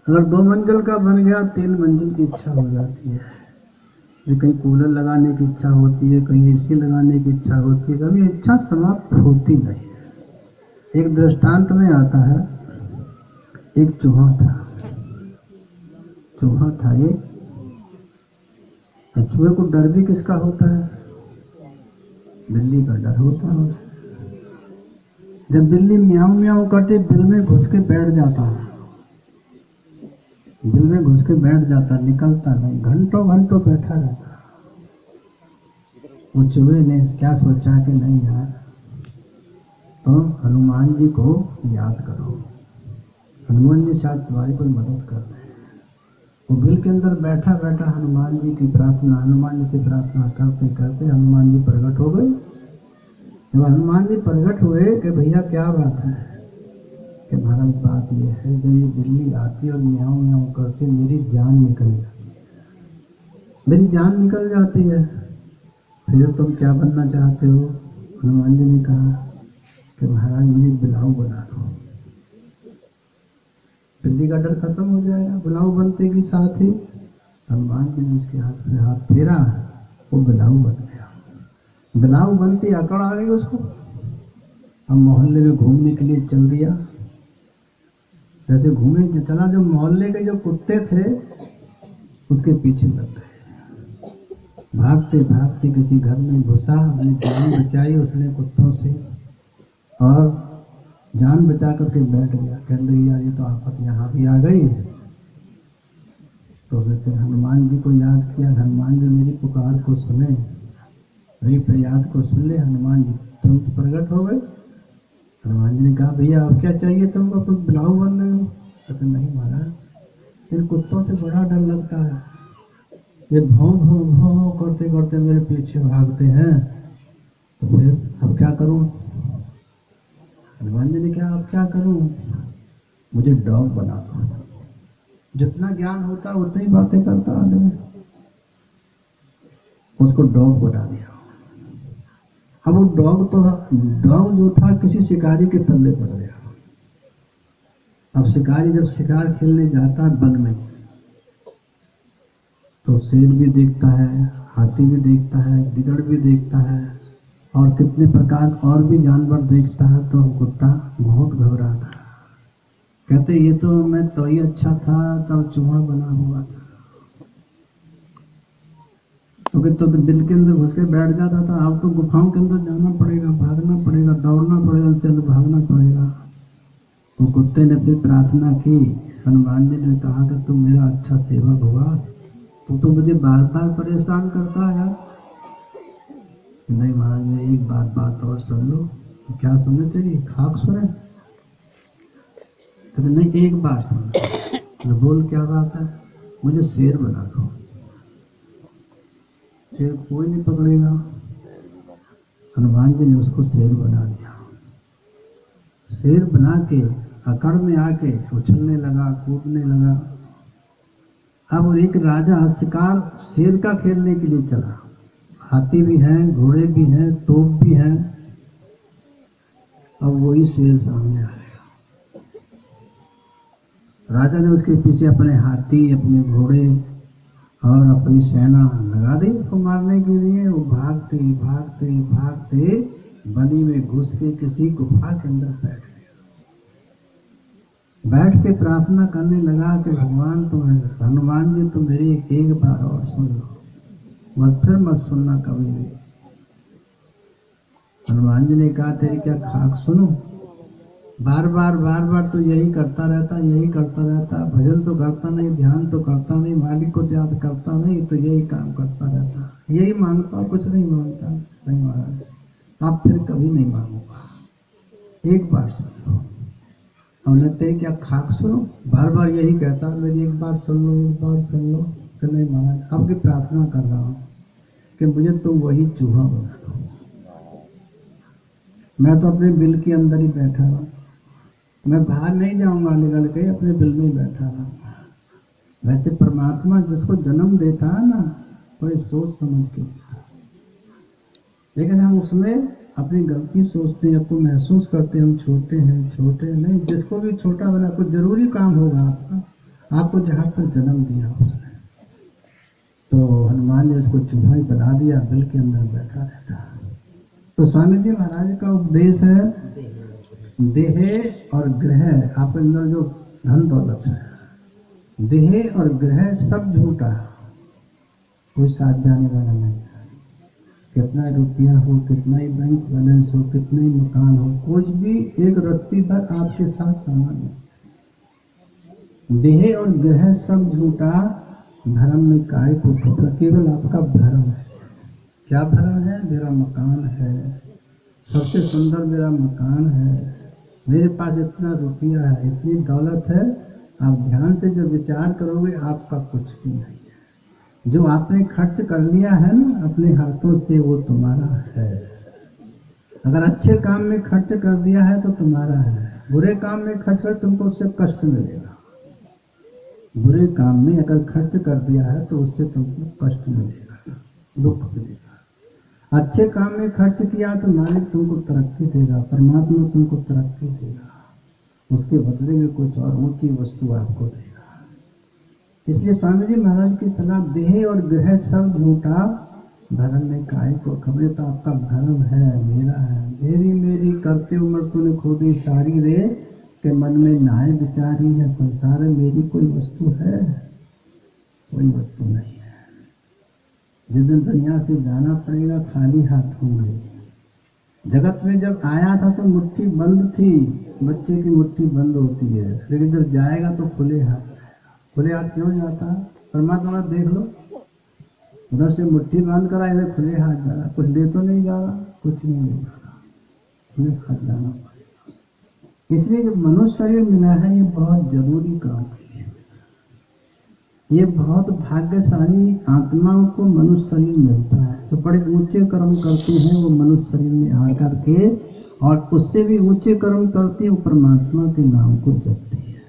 अगर 2 मंजिल का बन गया, 3 मंजिल की इच्छा हो जाती है। कहीं कूलर लगाने की इच्छा होती है, कहीं एसी लगाने की इच्छा होती है, कभी इच्छा समाप्त होती नहीं है। एक दृष्टांत में आता है, एक चूहा था, चूहा था एक। चूहे को डर भी किसका होता है? बिल्ली का डर होता है उसे। जब बिल्ली म्याऊं म्याऊं करते, बिल में घुस के बैठ जाता है, बिल में घुस के बैठ जाता, निकलता नहीं, घंटों घंटों बैठा रहता। वो चूहे ने क्या सोचा कि नहीं यार, तो हनुमान जी को याद करो, हनुमान जी शायद तुम्हारी कोई मदद कर रहे हैं। वो बिल के अंदर बैठा बैठा हनुमान जी की प्रार्थना, हनुमान जी से प्रार्थना करते करते हनुमान जी प्रकट हो गए। जब हनुमान जी प्रकट हुए कि भैया क्या बात है, कि महाराज बात ये है, जब ये बिल्ली आती और म्याऊं म्याऊं करके मेरी जान निकल जाती है, मेरी जान निकल जाती है, फिर तुम क्या बनना चाहते हो? हनुमान जी ने कहा कि महाराज मुझे बिलाऊ बना दो, बिल्ली का डर खत्म हो जाएगा। बिलाऊ बनते के साथ ही हनुमान जी ने उसके हाथ में हाथ फेरा, वो बिलाऊ बन गया। बिलाऊ बनती अकड़ आ गई उसको। अब मोहल्ले में घूमने के लिए चल दिया, जैसे घूमने चला, जो मोहल्ले के जो कुत्ते थे उसके पीछे लग गए। भागते भागते किसी घर में घुसा, अपनी जान बचाई उसने कुत्तों से, और जान बचा करके बैठ गया। कहने लगे यार ये तो आफत यहाँ भी आ गई। तो उसने फिर हनुमान जी को याद किया, हनुमान जी मेरी पुकार को सुने, मेरी फरियाद को सुन ले। हनुमान जी तुरंत प्रकट हो गए। हनुमान जी ने कहा भैया अब क्या चाहिए तुमको, तुम बिलाऊ बन रहे हो? कहते नहीं महाराज, इन कुत्तों से बड़ा डर लगता है, ये भौं भौं भौं करते करते मेरे पीछे भागते हैं, तो फिर अब क्या करूं? हनुमान जी ने कहा अब क्या करूं, मुझे डॉग बना दो। जितना ज्ञान होता उतनी बातें करता आदमी, उसको डॉग बना दिया। अब वो डॉग जो था किसी शिकारी के पल्ले पड़ गया। अब शिकारी जब शिकार खेलने जाता है वन में, तो शेर भी देखता है, हाथी भी देखता है, गिदड़ भी देखता है, और कितने प्रकार और भी जानवर देखता है। तो कुत्ता बहुत घबराता है, कहते ये तो मैं तो ही अच्छा था, तब चूहा बना हुआ था। तो बिल के अंदर घुस के बैठ जाता था, अब तो गुफाओं के अंदर जाना पड़ेगा, भागना पड़ेगा, दौड़ना पड़ेगा, उनसे भागना पड़ेगा। तो कुत्ते ने फिर प्रार्थना की। हनुमान जी ने कहा कि तुम मेरा अच्छा सेवक हुआ, तो मुझे बार बार परेशान करता है। नहीं महाराज, मैं एक बात और सुन लो। क्या सुने तेरी खाक सुने? कहते नहीं एक बार सुन। बोल क्या बात है? मुझे शेर बना दो। शेर कोई नहीं पकड़ेगा। हनुमान जी ने उसको शेर बना दिया। शेर बना के अकड़ में आके उछलने लगा, कूदने लगा। अब एक राजा शिकार शेर का खेलने के लिए चला, हाथी भी हैं, घोड़े भी हैं, तोप भी हैं। अब वही शेर सामने आया। राजा ने उसके पीछे अपने हाथी, अपने घोड़े और अपनी सेना लगा दी उसको मारने के लिए। वो भागते भागते भागते बनी में घुस के किसी गुफा के अंदर बैठ गया। बैठ के प्रार्थना करने लगा कि भगवान तुम्हें, हनुमान जी तुम मेरी एक बार और सुन लो, मत फिर मत सुनना कभी भी। हनुमान जी ने कहा तेरी क्या खाक सुनो, बार बार तो यही करता रहता, भजन तो करता नहीं, ध्यान तो करता नहीं, मालिक को याद करता नहीं, तो यही काम करता रहता, यही मांगता, कुछ नहीं मांगता। नहीं महाराज, आप फिर कभी नहीं मांगूंगा, एक बार सुन लो। हमने तेरी क्या खाक सुनो, बार यही कहता, मेरी एक बार सुन लो, एक बार सुन लो। कि नहीं महाराज, आपकी प्रार्थना कर रहा हूँ कि मुझे तो वही चूहा बना दो। मैं तो अपने बिल के अंदर ही बैठा हूँ, मैं बाहर नहीं जाऊंगा, निकल के अपने बिल में ही बैठा रहा। वैसे परमात्मा जिसको जन्म देता है ना, बड़ी सोच समझ के, लेकिन हम उसमें अपनी गलती सोचते हैं, तो महसूस करते हैं हम छोटे नहीं। जिसको भी छोटा बना, कुछ जरूरी काम होगा आपका, आपको जहाँ पर जन्म दिया उसने। तो हनुमान ने उसको चूहा ही बना दिया, बिल के अंदर बैठा रहता। तो स्वामी जी महाराज का उपदेश है, देह और ग्रह, आपके अंदर जो धन दौलत है, देह और ग्रह सब झूठा, कोई साथ जाने वाला नहीं। कितना रुपया हो, कितना ही बैंक बैलेंस हो, कितना ही मकान हो, कुछ भी एक रत्ती भर आपके साथ समान नहीं। देह और ग्रह सब झूठा, धर्म में काय को ठोकर, केवल आपका धर्म है। क्या धर्म है? मेरा मकान है, सबसे सुंदर मेरा मकान है, मेरे पास इतना रुपया है, इतनी दौलत है। आप ध्यान से जब विचार करोगे, आपका कुछ भी नहीं है। जो आपने खर्च कर लिया है ना अपने हाथों से, वो तुम्हारा है। अगर अच्छे काम में खर्च कर दिया है तो तुम्हारा है, बुरे काम में खर्च कर तुमको उससे कष्ट मिलेगा। बुरे काम में अगर खर्च कर दिया है तो उससे तुमको कष्ट मिलेगा, दुख मिलेगा। अच्छे काम में खर्च किया तो मालिक तुमको तरक्की देगा, परमात्मा तुमको तरक्की देगा, उसके बदले में कुछ और ऊंची वस्तु आपको देगा। इसलिए स्वामी जी महाराज की सलाह, देह और ग्रह सब झूठा, धर्म में काय को खबरें। तो आपका धर्म है, मेरा है, मेरी करते उम्र तूने खोदी सारी रे, के मन में नाय विचारी है, संसार में मेरी कोई वस्तु है? कोई वस्तु नहीं है। जिस दिन दुनिया से जाना पड़ेगा, खाली हाथ होंगे। जगत में जब आया था तो मुट्ठी बंद थी, बच्चे की मुट्ठी बंद होती है, लेकिन जब जाएगा तो खुले हाथ। खुले हाथ क्यों जाता? परमात्मा देख लो, उधर से मुट्ठी बांध कर इधर खुले हाथ जा रहा, कुछ दे तो नहीं जा रहा, कुछ नहीं ले जा रहा, खुले हाथ जाना पड़ेगा। इसलिए जो मनुष्य शरीर मिला है ये बहुत जरूरी काम है। ये बहुत भाग्यशाली आत्माओं को मनुष्य शरीर मिलता है, जो बड़े ऊंचे कर्म करते हैं वो मनुष्य शरीर में आकर के, और उससे भी ऊंचे कर्म करते हैं वो परमात्मा के नाम को जपते हैं।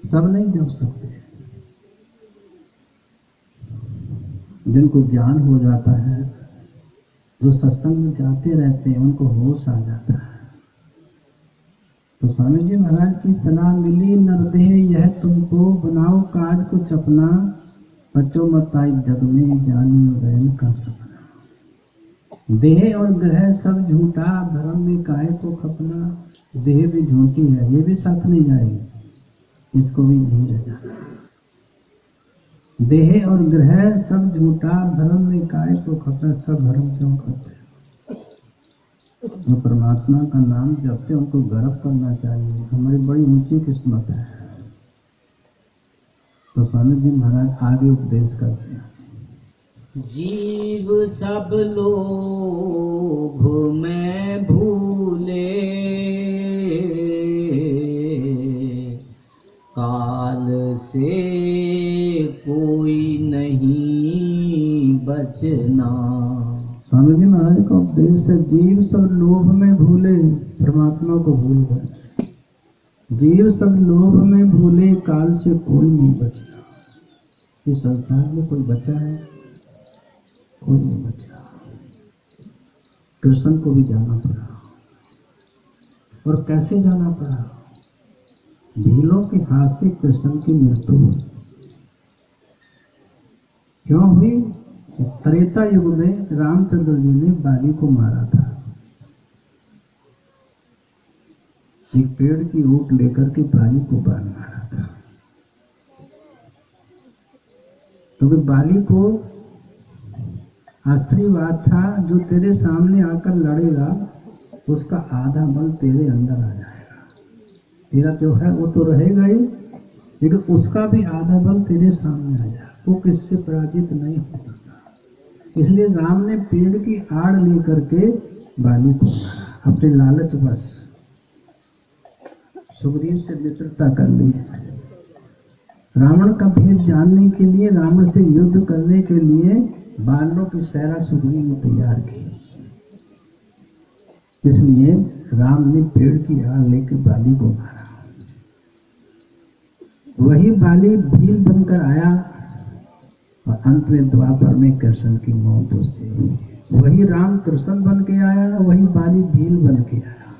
सब नहीं जप सकते, जिनको ज्ञान हो जाता है, जो सत्संग में जाते रहते हैं, उनको होश आ जाता है। तो स्वामी जी महाराज की सलाह मिली, नरदेह यह तुमको बनाओ काज कुछ अपना, बच्चों मत आई जग में जानी उदयन का सपना। देह और ग्रह सब झूठा, धर्म में काहे को खपना। देह भी झूठी है, ये भी साथ नहीं जाएगी, इसको भी नहीं रह जाना। देह और ग्रह सब झूठा, धर्म में काहे को खपना। सब धर्म क्यों करते हैं? जो परमात्मा का नाम जपते उनको गर्व करना चाहिए, हमारी बड़ी ऊंची किस्मत है। तो स्वामी जी महाराज आगे उपदेश करते हैं। जीव सब लोभ में भूले, काल से कोई नहीं बचना। स्वामी जी महाराज का उपदेश है, जीव सब लोभ में भूले, परमात्मा को भूल गए। जीव सब लोभ में भूले, काल से कोई नहीं बचा। इस संसार में कोई बचा है? कोई नहीं बचा। कृष्ण को भी जाना पड़ा, और कैसे जाना पड़ा? भीलों के हाथ से कृष्ण की मृत्यु हुई। क्यों हुई? त्रेता युग में रामचंद्र जी ने बाली को मारा था। एक पेड़ की ऊट लेकर के बाली को बाल मारा था, क्योंकि बाली को आशीर्वाद था, जो तेरे सामने आकर लड़ेगा उसका आधा बल तेरे अंदर आ जाएगा। तेरा जो है वो तो रहेगा ही, लेकिन उसका भी आधा बल तेरे सामने आ जाएगा, वो किससे पराजित नहीं हो सकता। इसलिए राम ने पेड़ की आड़ लेकर के बाली को मारा, अपने लालच बस सुग्रीव से मित्रता कर ली। रावण का भेद जानने के लिए, रावण से युद्ध करने के लिए बालों की सेना सुग्रीव ने तैयार की। इसलिए राम ने पेड़ की आड़ लेकर बाली को मारा। वही बाली भील बनकर आया, और अंत में द्वापर में कृष्ण की मौत उससे हुई। वही राम कृष्ण बन के आया, वही बाली भील बन के आया,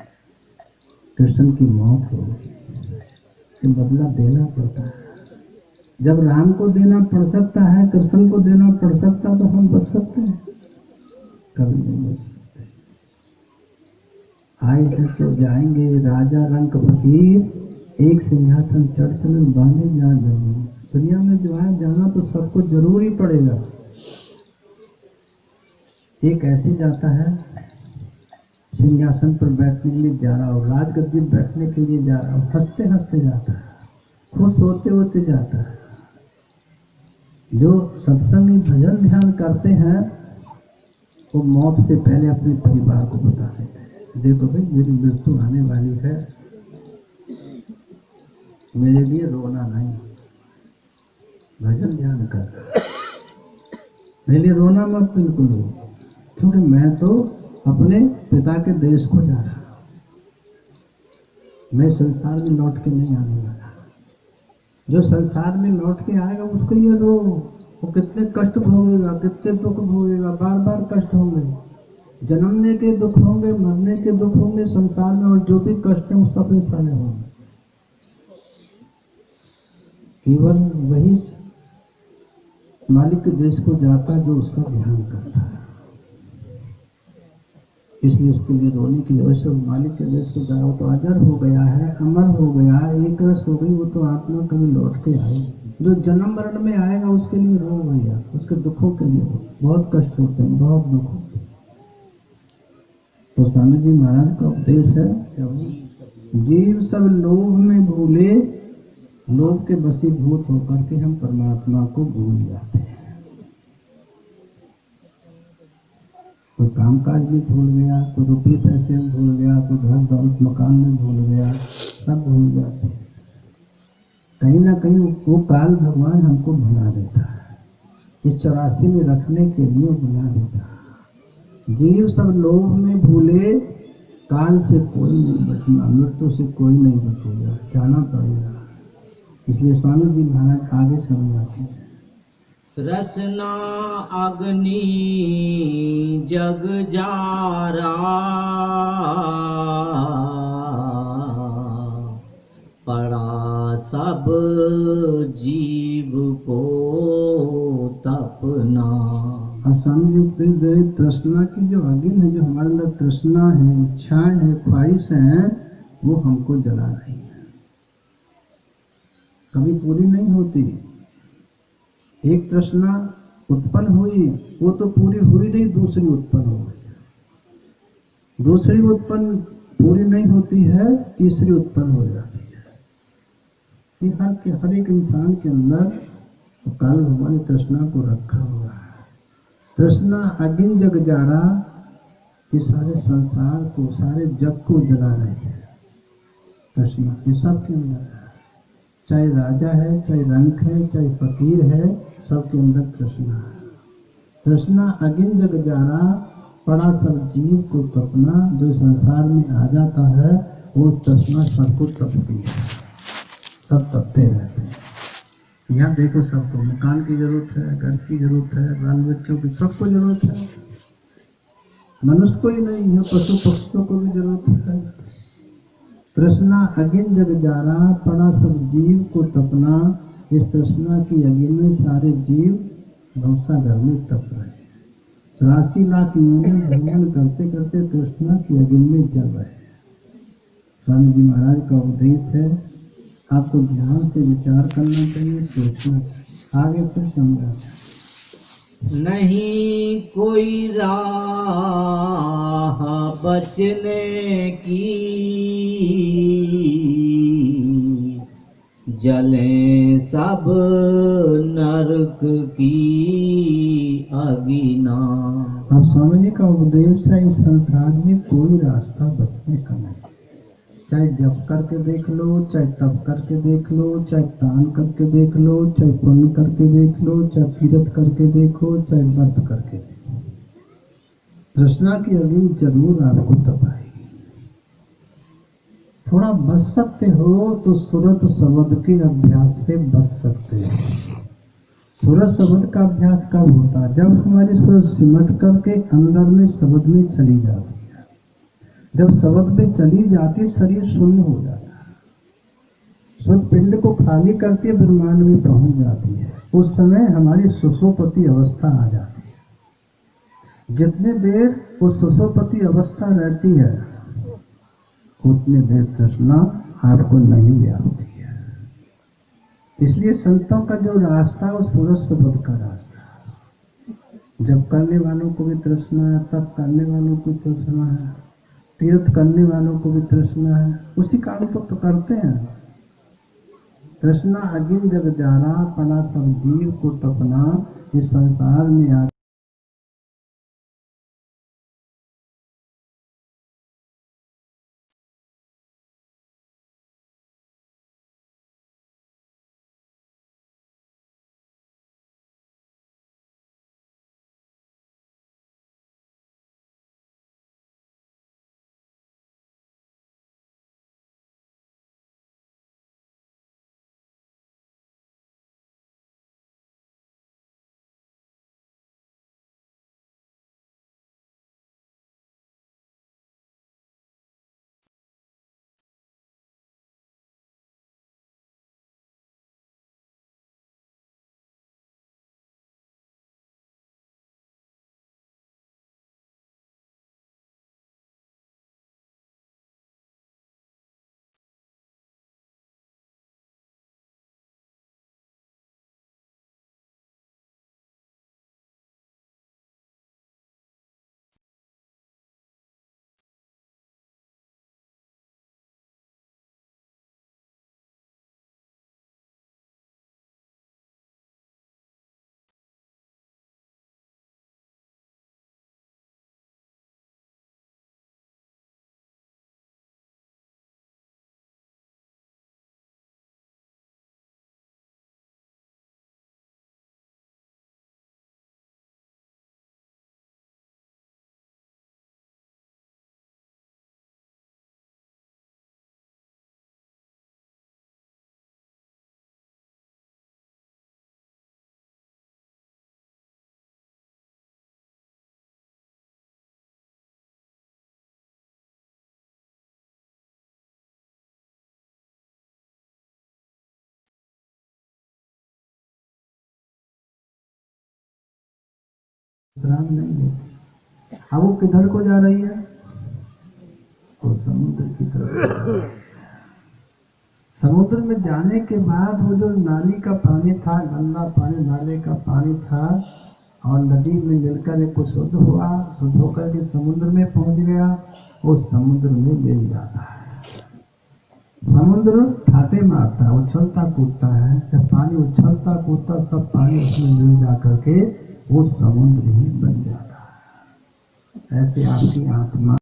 कृष्ण की मौत हो गई। तो बदला देना पड़ता है। जब राम को देना पड़ सकता है, कृष्ण को देना पड़ सकता, तो हम बच सकते हैं? कभी नहीं बच सकते। आए हैं सो जाएंगे, राजा रंक फकीर, एक सिंहासन चढ़ चले बांधे जा जमीन। दुनिया में जो आए जाना तो सबको जरूरी पड़ेगा। एक ऐसे जाता है सिंहासन पर बैठने के लिए जा रहा हो, राजगद्दी बैठने के लिए जा रहा हो, हंसते हंसते जाता है, खुश होते होते जाता है। जो सत्संगी भजन ध्यान करते हैं वो मौत से पहले अपने परिवार को बता देते हैं, देखो भाई मेरी मृत्यु आने वाली है, मेरे लिए रोना नहीं, भजन ध्यान कर, मेरे लिए रोना मत बिल्कुल हो, क्योंकि मैं तो अपने पिता के देश को जा रहा हूं, मैं संसार में लौट के नहीं आने वाला। जो संसार में लौट के आएगा उसके लिए रो, वो कितने कष्ट भोगेगा, कितने दुख भोगेगा, बार बार कष्ट होंगे, जन्मने के दुख होंगे, मरने के दुख होंगे संसार में, और जो भी कष्ट है वो सब इंसान होंगे। केवल वही मालिक के देश को जाता जो उसका ध्यान करता है, इसलिए उसके लिए रोने की जरूरत। मालिक के देश को जाओ तो अजर हो गया है, अमर हो गया, एक रस हो गई, वो तो आत्मा कभी लौट के आएगी। जो जन्म मरण में आएगा उसके लिए रो भैया, उसके दुखों के लिए रो, बहुत कष्ट होते हैं, बहुत दुख होते हैं। तो स्वामी जी महाराज का उपदेश है, जीव सब लोभ में भूले, लोभ के वशीभूत होकर के हम परमात्मा को भूल जाते हैं। कोई कामकाज में भूल गया, कोई रुपये पैसे में भूल गया, कोई घर दौलत मकान में भूल गया, सब भूल जाते हैं। कहीं ना कहीं वो काल भगवान हमको भुला देता है, इस 84 में रखने के लिए भुला देता है। जीव सब लोभ में भूले, काल से कोई नहीं बचना, मृत्यु से कोई नहीं बचेगा, जाना पड़ेगा। इसलिए स्वामी जी महाराज आगे समझाते हैं, रसना अग्नि जग जारा, पड़ा सब जीव को तपना। और स्वामी जी तृष्णा की जो अग्नि है, जो हमारे अंदर तृष्णा है, इच्छाएं है, ख्वाहिश है, वो हमको जला रही है, कभी पूरी नहीं होती। एक तृष्णा उत्पन्न हुई, वो तो पूरी हुई नहीं, दूसरी उत्पन्न हो गई, दूसरी उत्पन्न पूरी नहीं होती है, तीसरी उत्पन्न हो जाती है। ये हर एक इंसान के अंदर काल भगवान ने तृष्णा को रखा हुआ है। तृष्णा अग्नि जग जारा, ये सारे संसार को, सारे जग को जला रही है तृष्णा, ये सबके अंदर है। चाहे राजा है, चाहे रंक है, चाहे फकीर है, सबके अंदर तृष्णा है। तृष्णा अग्नि जग जारा, पड़ा सब जीव को तपना। जो संसार में आ जाता है वो तृष्णा सबको तपती है, सब तपते रहते हैं। यहाँ देखो, सबको मकान की जरूरत है, घर की जरूरत है, बाल बच्चों की, सबको जरूरत है। मनुष्य को ही नहीं है, पशु पक्षियों को भी जरूरत है। तृष्णा अग्नि जग जारा, पड़ा सब जीव को तपना। इस तृष्णा की अग्नि में सारे जीव भवसा घर में तप रहे हैं। 84 लाख योनि भ्रमण करते करते तृष्णा की अग्नि में जल रहे हैं। स्वामी जी महाराज का उपदेश है, आपको ध्यान से विचार करना चाहिए, सोचना चाहिए। आगे फिर समझा, नहीं कोई राह बचने की, जले सब नरक की अगिना। अब स्वामी जी का उपदेश है, इस संसार में कोई रास्ता बचने का नहीं। चाहे जप करके देख लो, चाहे तप करके देख लो, चाहे दान करके देख लो, चाहे पुण्य करके देख लो, चाहे तीर्थ करके देखो, चाहे व्रत करके देखो, तृष्णा की अग्नि जरूर आपको तपाएगी। थोड़ा बच सकते हो तो सुरत शब्द के अभ्यास से बच सकते हो। सुरत शब्द का अभ्यास कब होता है? जब हमारी सुरत सिमट करके अंदर में शब्द में चली जाती है। जब शब्द में चली जाती, शरीर शून्य हो जाता है, शुद्ध पिंड को खाली करके ब्रह्मांड में पहुंच जाती है। उस समय हमारी सुषुप्ति अवस्था आ जाती है। जितने देर वो सुषुप्ति अवस्था रहती है, उतने देर तृष्णा आपको नहीं व्यापती है। इसलिए संतों का जो रास्ता है, वो सूरज शब्द का रास्ता है। जब करने वालों को भी तृष्णा है, तब करने वालों को तृष्णा है, तीर्थ करने वालों को भी तृष्णा है, उसी कारण तो करते हैं। तृष्णा अग्नि जग जारा, पड़ा सब जीव को तपना। इस संसार में आ विश्राम नहीं लेती। अब वो किधर को जा रही है? तो समुद्र की तरफ। समुद्र में जाने के बाद वो जो नाली का पानी था, गंदा पानी, नाले का पानी था, और नदी में मिलकर एक शुद्ध हुआ, शुद्ध होकर के समुद्र में पहुंच गया, वो समुद्र में मिल जाता है। समुद्र ठाटे मारता है, उछलता कूदता है। जब पानी उछलता कूदता सब पानी उसमें मिल जा करके वो समुद्र ही बन जाता है। ऐसे आपकी आत्मा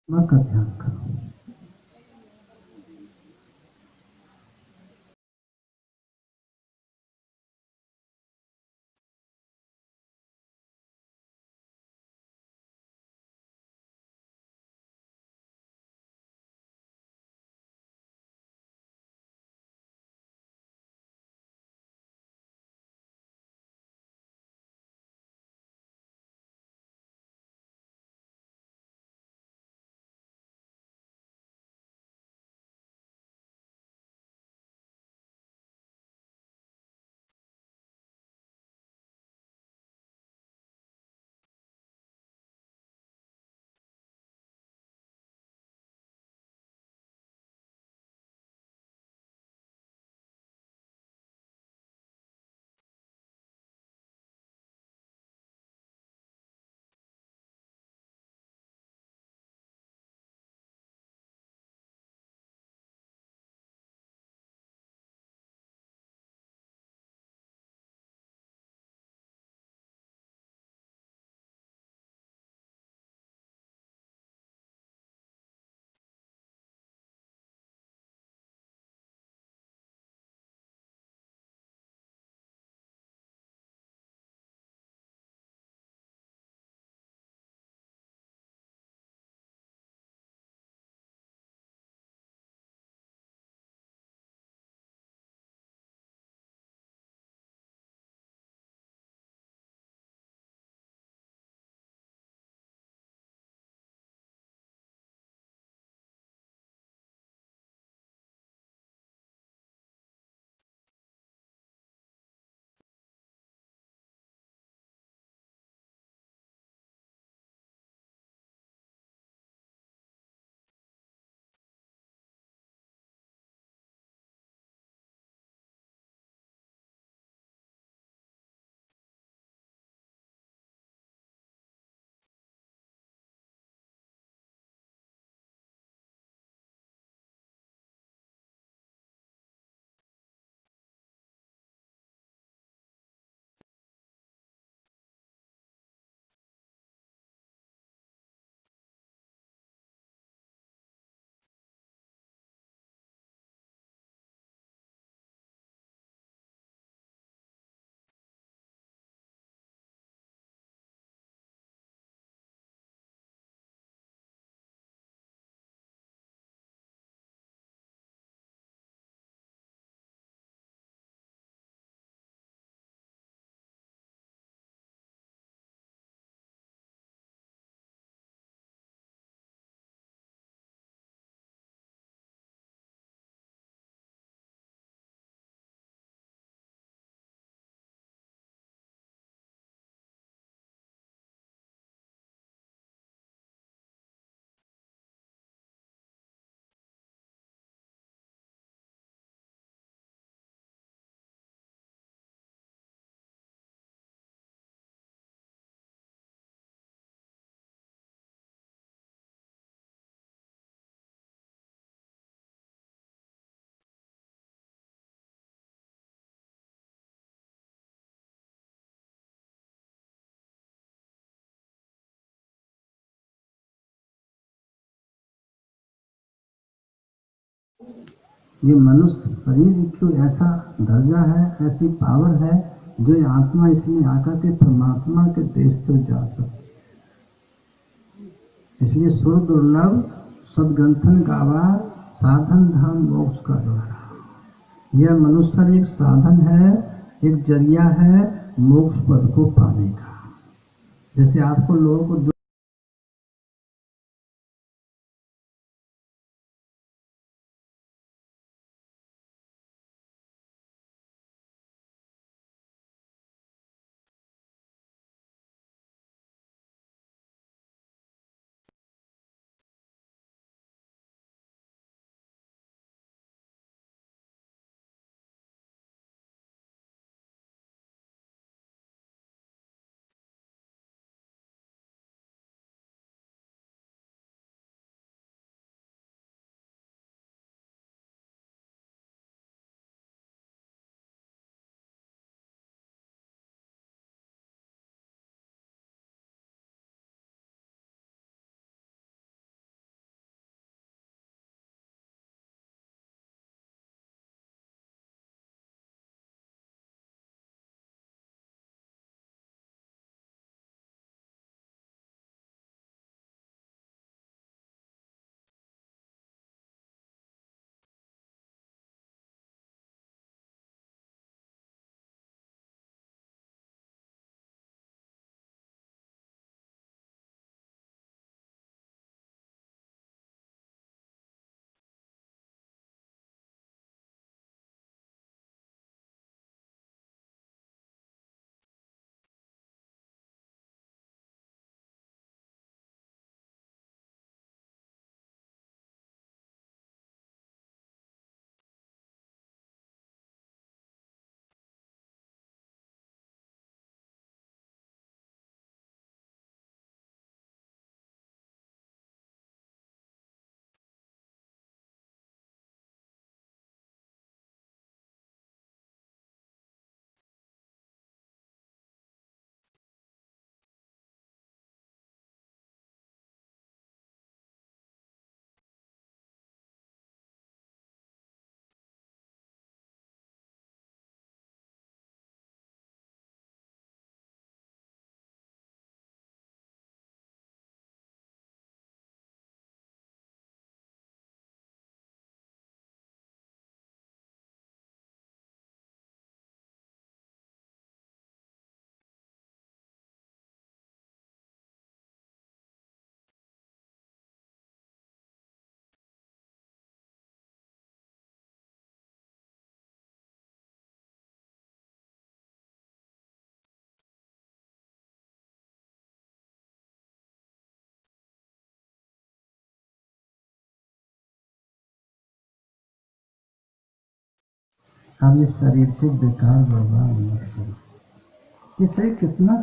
का ध्यान करो। ये मनुष्य शरीर क्यों ऐसा दर्जा है, ऐसी पावर है जो ये आत्मा इसमें आकर के परमात्मा के देश तक जा सकती। इसलिए सुर दुर्लभ सदग्रंथन गावा साधन धाम मोक्ष का द्वारा। यह मनुष्य शरीर एक साधन है, एक जरिया है मोक्ष पद को पाने का। जैसे आपको लोगों को आप इस शरीर को बेकार बर्बाद मत करो। ये शरीर कितना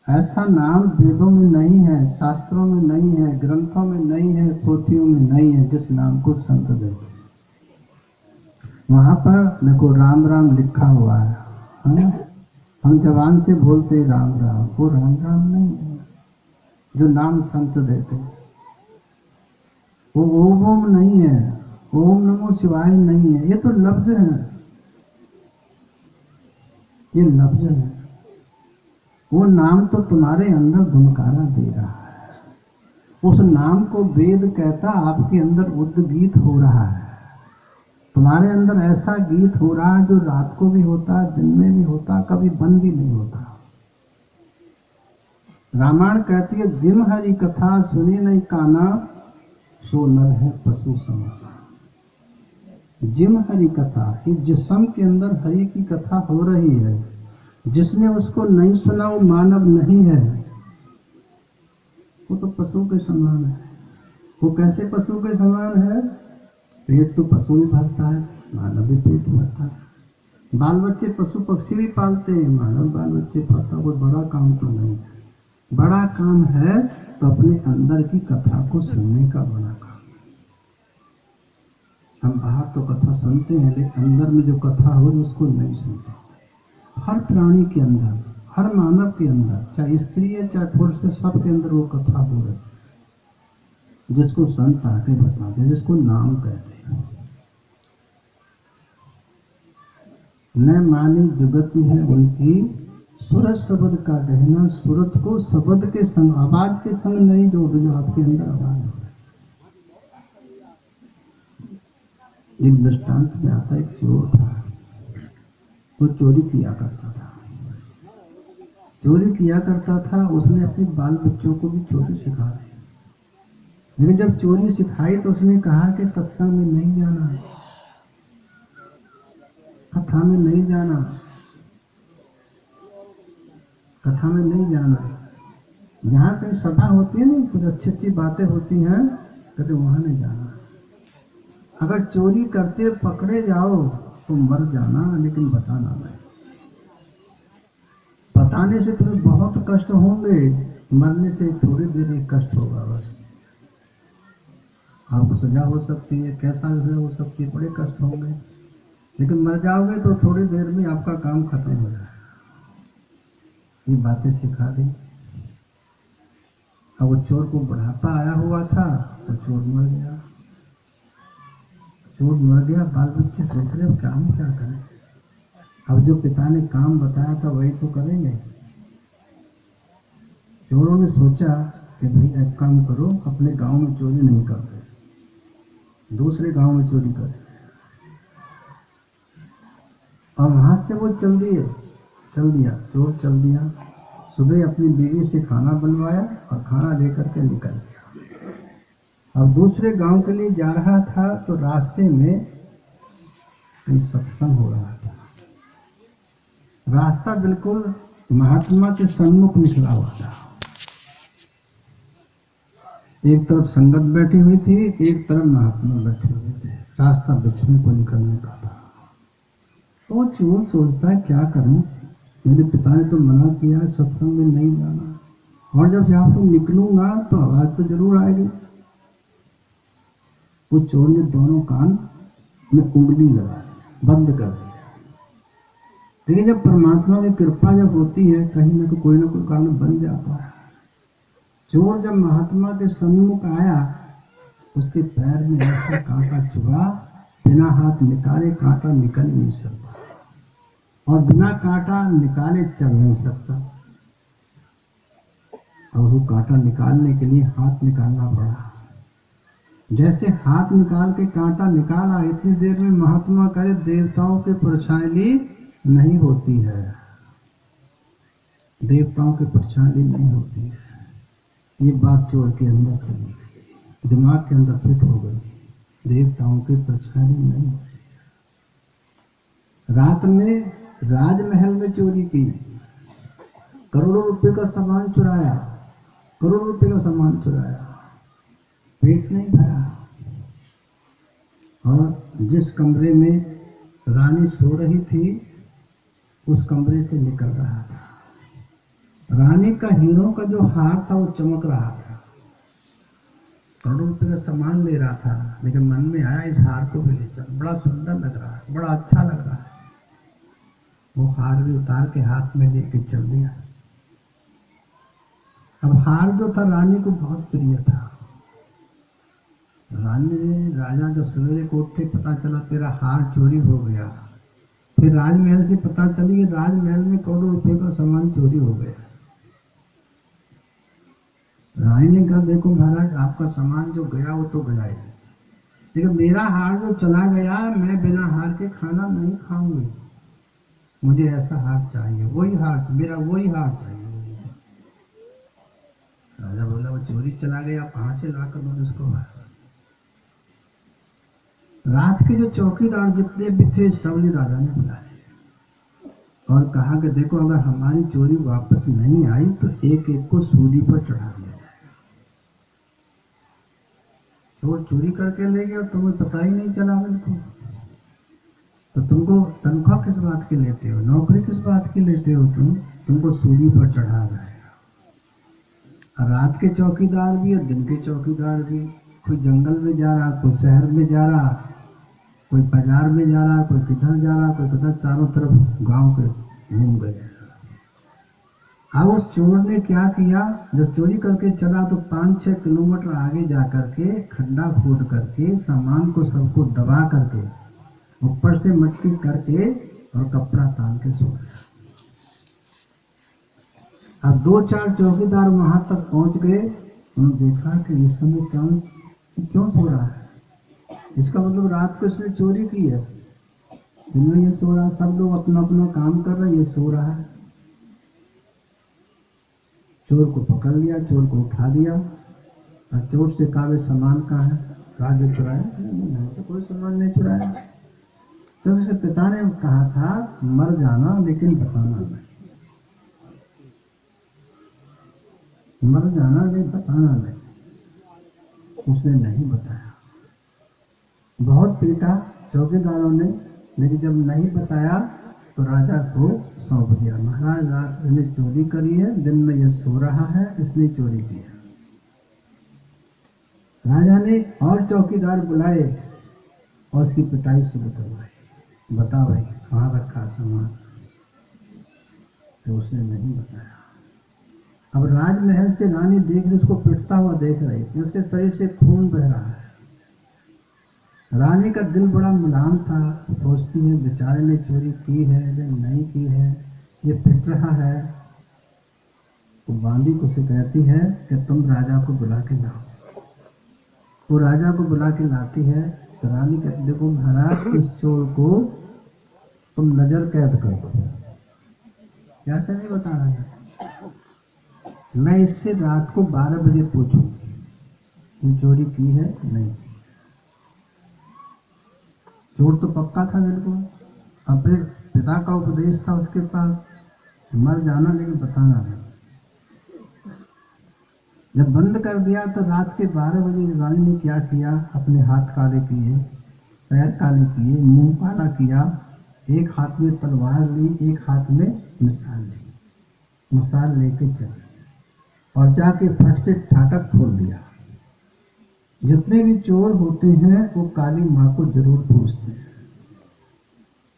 ऐसा नाम वेदों में नहीं है, शास्त्रों में नहीं है, ग्रंथों में नहीं है, पोथियों में नहीं है, जिस नाम को संत देते। वहां पर देखो राम राम लिखा हुआ है? हम जबान से बोलते राम राम, वो राम राम नहीं है जो नाम संत देते। वो ओम ओम नहीं है, ओम नमो शिवाय नहीं है, ये तो लफ्ज है, ये लफ्ज है। वो नाम तो तुम्हारे अंदर धुनकारा दे रहा है। उस नाम को वेद कहता आपके अंदर उद्गीत हो रहा है। तुम्हारे अंदर ऐसा गीत हो रहा है जो रात को भी होता है, दिन में भी होता, कभी बंद भी नहीं होता। रामायण कहती है जिम हरि कथा सुनी नहीं काना, सो नर है पशु समाना। जिम हरि कथा, कि जिस्म के अंदर हरि की कथा हो रही है, जिसने उसको नहीं सुना वो मानव नहीं है, वो तो पशु के समान है। वो कैसे पशु के समान है? पेट तो पशु भी भरता है, मानव भी पेट भरता है। बाल बच्चे पशु पक्षी भी पालते हैं, मानव बाल बच्चे पालता। कोई बड़ा काम तो नहीं है। बड़ा काम है तो अपने अंदर की कथा को सुनने का बड़ा काम। हम बाहर तो कथा सुनते हैं, लेकिन अंदर में जो कथा हो उसको नहीं सुनते। हर प्राणी के अंदर, हर मानव के अंदर, चाहे स्त्री है चाहे पुरुष है, सबके अंदर वो कथा हो रही, जिसको संत आके बताते हैं, जिसको नाम कहते हैं। न मानी जुगति है उनकी, सूरज शब्द का गहना। सूरत को शब्द के संग, आवाज के संग नहीं जोड़, जो आपके अंदर आवाज है। एक दृष्टांत में आता है, एक चोर था, वो चोरी किया करता था। चोरी किया करता था, उसने अपने बाल बच्चों को भी चोरी सिखा दी। लेकिन जब चोरी सिखाई तो उसने कहा कि सत्संग में नहीं जाना, कथा में नहीं जाना, कथा में नहीं जाना। जहाँ कहीं सभा होती है ना, कुछ अच्छी अच्छी बातें होती हैं, कहते वहां नहीं जाना। अगर चोरी करते पकड़े जाओ तो मर जाना, लेकिन बताना नहीं। बताने से तुम्हें बहुत कष्ट होंगे, मरने से थोड़ी देर एक कष्ट होगा बस। आपको सजा हो सकती है, कैसा सजा हो सकती है, बड़े कष्ट होंगे, लेकिन मर जाओगे तो थोड़ी देर में आपका काम खत्म हो जाएगा। ये बातें सिखा दी। अब वो चोर को बुढ़ापा आया हुआ था तो चोर मर गया। चोर मर गया, बाल बच्चे सोच रहे अब काम क्या करें। अब जो पिता ने काम बताया था वही तो करेंगे। चोरों ने सोचा कि भाई एक काम करो, अपने गांव में चोरी नहीं करते, दूसरे गांव में चोरी करें। और वहां से वो चल दिया, चोर चल दिया। सुबह अपनी बीवी से खाना बनवाया और खाना लेकर के निकल गया। अब दूसरे गांव के लिए जा रहा था तो रास्ते में कहीं सत्संग हो रहा था। रास्ता बिल्कुल महात्मा के सम्मुख निकला हुआ था। एक तरफ संगत बैठी हुई थी, एक तरफ महात्मा बैठे हुए थे। रास्ता बचने को निकलने का था। तो चोर सोचता है क्या करूं, मेरे पिता ने तो मना किया सत्संग में नहीं जाना, और जब यहाँ पर निकलूंगा तो आवाज तो जरूर आएगी। वो चोर ने दोनों कान में उंगली लगा बंद कर दिया। लेकिन जब परमात्मा की कृपा जब होती है, कहीं ना कोई कारण बन जाता है। चोर जब महात्मा के सम्मुख आया, उसके पैर में ऐसा कांटा चुभा, बिना हाथ निकाले कांटा निकल नहीं सकता, और बिना कांटा निकाले चल नहीं सकता। और वो कांटा निकालने के लिए हाथ निकालना पड़ा। जैसे हाथ निकाल के कांटा निकाला, इतनी देर में महात्मा करे देवताओं के परछाई नहीं होती है, देवताओं की परछाई नहीं होती है। ये बात चोर के अंदर चली गई, दिमाग के अंदर फिट हो गई, देवताओं की परछाई नहीं होती। रात में राजमहल में चोरी की, करोड़ों रुपए का सामान चुराया, करोड़ों रुपए का सामान चुराया, पेट नहीं भरा। और जिस कमरे में रानी सो रही थी, उस कमरे से निकल रहा था। रानी का हीरो का जो हार था वो चमक रहा था, करोड़ों रुपये का सामान ले रहा था, लेकिन मन में आया इस हार को भी ले चल, बड़ा सुंदर लग रहा है, बड़ा अच्छा लग रहा है। वो हार भी उतार के हाथ में लेके चल दिया। अब हार जो था रानी को बहुत प्रिय था। रानी ने, राजा जब सवेरे को उठे पता चला तेरा हार चोरी हो गया, फिर राजमहल से पता चली कि राजमहल में करोड़ों रुपए का सामान चोरी हो गया। रानी ने कहा देखो महाराज, आपका सामान जो गया वो तो गया ही, लेकिन मेरा हार जो चला गया, मैं बिना हार के खाना नहीं खाऊंगी, मुझे ऐसा हार चाहिए, वही हार, मेरा वही हार चाहिए। राजा बोला वो चोरी चला गया, कहां से लाकर दो उसको। रात के जो चौकीदार जितने भी थे सब ने राजा ने बुलाए और कहा कि देखो अगर हमारी चोरी वापस नहीं आई तो एक एक को सूली पर चढ़ा दिया जाए। चोर चोरी करके ले गया, तुम्हें पता ही नहीं चला बिल्कुल, तो तुमको तनख्वाह किस बात की लेते हो, नौकरी किस बात की लेते हो, तुमको सूली पर चढ़ा जाएगा। रात के चौकीदार भी और दिन के चौकीदार भी, कोई जंगल में जा रहा, कोई शहर में जा रहा, कोई बाजार में जा रहा, कोई किधर जा रहा, कोई किधर, चारों तरफ गांव के घूम गए। अब उस चोर ने क्या किया, जब चोरी करके चला तो 5-6 किलोमीटर आगे जा करके खड्डा खोद करके सामान को सबको दबा करके ऊपर से मट्टी करके और कपड़ा तान के सो गया। अब 2-4 चौकीदार वहां तक पहुंच गए, उन्होंने देखा कि इस समय क्यों सो रहा है, इसका मतलब रात को इसने चोरी की है, दिन में ये सो रहा, सब लोग अपना अपना काम कर रहे हैं, ये सो रहा है। चोर को पकड़ लिया, चोर को उठा दिया और चोर से कहा सामान कहाँ है, राजा चुराया, नहीं तो कोई सामान नहीं चुराया। तो उसके पिता ने कहा था मर जाना लेकिन बताना नहीं, मर जाना लेकिन बताना नहीं। उसने नहीं बताया, बहुत पीटा चौकीदारों ने, लेकिन जब नहीं बताया तो राजा को सौंप दिया, महाराज रात ने चोरी करी है, दिन में यह सो रहा है, इसने चोरी की है। राजा ने और चौकीदार बुलाए और उसकी पिटाई शुरू करवाई, बता भाई कहाँ रखा सामान, तो उसने नहीं बताया। अब राजमहल से रानी देख रही, उसको पिटता हुआ देख रही थी, उसके शरीर से खून बह रहा है। रानी का दिल बड़ा मुलायम था, सोचती है बेचारे ने चोरी की है या नहीं की है, ये पिट रहा है। तो बांदी को से कहती है कि तुम राजा को बुला के लाओ। वो राजा को बुला के लाती है तो रानी कहती देखो महाराज, इस चोर को तुम नजर कैद कर दो। क्या से नहीं बता रहा है, मैं इससे रात को 12 बजे पूछूंगी ये चोरी की है नहीं। चोर तो पक्का था बिल्कुल, अपने पिता का उपदेश था उसके पास, मर जाना लेकिन बताना नहीं। जब बंद कर दिया तो रात के 12 बजे रानी ने क्या किया, अपने हाथ काले किए, पैर काले किए, मुंह काला किया, एक हाथ में तलवार ली, एक हाथ में मिसाल ली, मिसाल लेके चली और जाके फट से ठाटक खोल दिया। जितने भी चोर होते हैं वो काली माँ को जरूर पूजते हैं,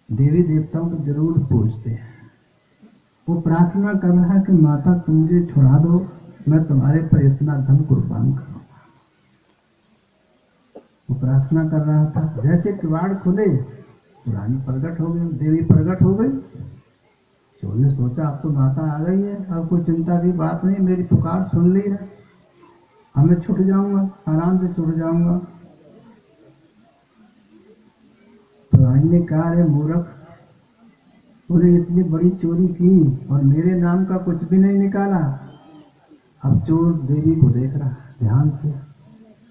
देवी देवताओं को जरूर पूजते हैं। वो प्रार्थना कर रहा है कि माता तुम मुझे छुड़ा दो, मैं तुम्हारे पर इतना धन कुर्बान करूंगा। वो प्रार्थना कर रहा था, जैसे किवाड़ खुले तो रानी प्रकट हो गई, देवी प्रकट हो गई। चोर ने सोचा अब तो माता आ गई है, अब कोई चिंता की बात नहीं, मेरी पुकार सुन ली है, अब मैं छुट जाऊंगा, आराम से छुट जाऊंगा। तो रानी ने कहा अरे मूर्ख, तूने इतनी बड़ी चोरी की और मेरे नाम का कुछ भी नहीं निकाला। अब चोर देवी को देख रहा है ध्यान से,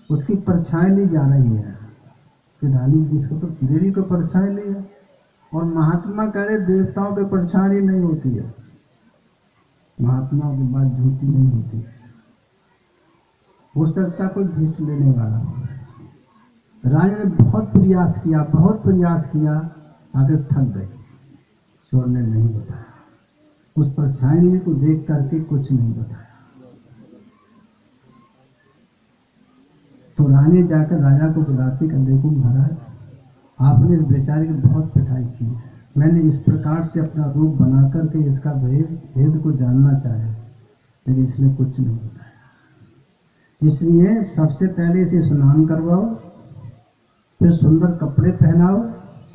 उसकी परछाई ली जा रही है कि रानी जिसको तो देवी को परछाई ली है, और महात्मा कह रहे देवताओं पे परछाई नहीं होती है, महात्मा की बात झूठी नहीं होती है, हो सकता कोई घींच लेने वाला। रानी ने बहुत प्रयास किया, बहुत प्रयास किया, आगे थक गई, चोर ने नहीं बताया। उस परछाई को देख करके कुछ नहीं बताया। तो रानी जाकर राजा को बुलाती कर, देखो महाराज, आपने इस बेचारे की बहुत पिटाई की है, मैंने इस प्रकार से अपना रूप बना करके इसका भेद को जानना चाहे, लेकिन इसने कुछ नहीं बताया। इसलिए सबसे पहले इसे स्नान करवाओ, फिर सुंदर कपड़े पहनाओ,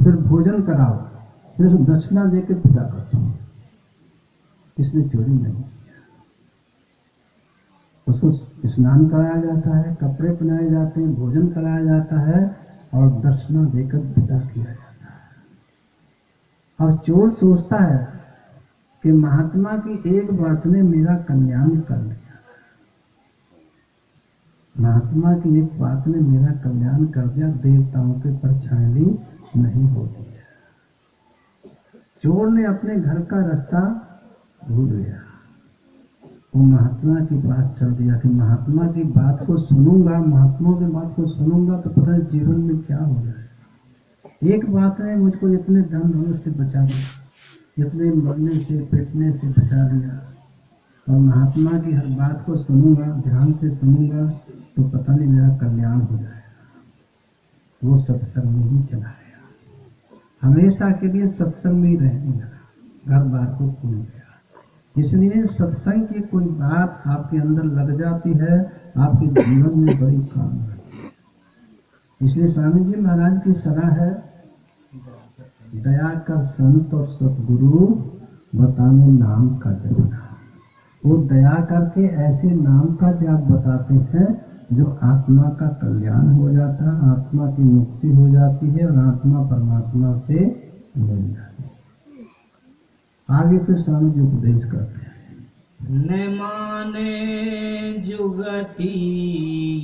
फिर भोजन कराओ, फिर उसे दक्षिणा देकर विदा कर दो। इसने चोरी नहीं किया। उसको स्नान कराया जाता है, कपड़े पहनाए जाते हैं, भोजन कराया जाता है और दक्षिणा देकर विदा किया जाता है। अब चोर सोचता है कि महात्मा की एक बात ने मेरा कल्याण कर लिया, महात्मा की एक बात ने मेरा कल्याण कर दिया, देवताओं के परछाई नहीं होती है। चोर ने अपने घर का रास्ता भूल गया, वो महात्मा की बात चल दिया कि महात्मा की बात को सुनूंगा, महात्मा की बात को सुनूंगा तो पता नहीं जीवन में क्या हो जाए। एक बात ने मुझको इतने धन धनुष से बचा दिया, इतने मरने से पिटने से बचा दिया, और महात्मा की हर बात को सुनूंगा, ध्यान से सुनूंगा तो पता नहीं मेरा कल्याण हो जाएगा। वो सत्संग में ही चला गया, हमेशा के लिए सत्संग में ही रहने लगा, घर बार को भूल गया। इसलिए सत्संग की कोई बात आपके अंदर लग जाती है, आपके जीवन में बड़ी काम है। इसलिए स्वामी जी महाराज की सलाह है, दया कर संत और सतगुरु बताने नाम का जपना। वो दया करके ऐसे नाम का जाप बताते हैं जो आत्मा का कल्याण हो जाता है, आत्मा की मुक्ति हो जाती है और आत्मा परमात्मा से मिल जाती है। आगे फिर स्वामी जी उपदेश करते हैं। न माने जुगति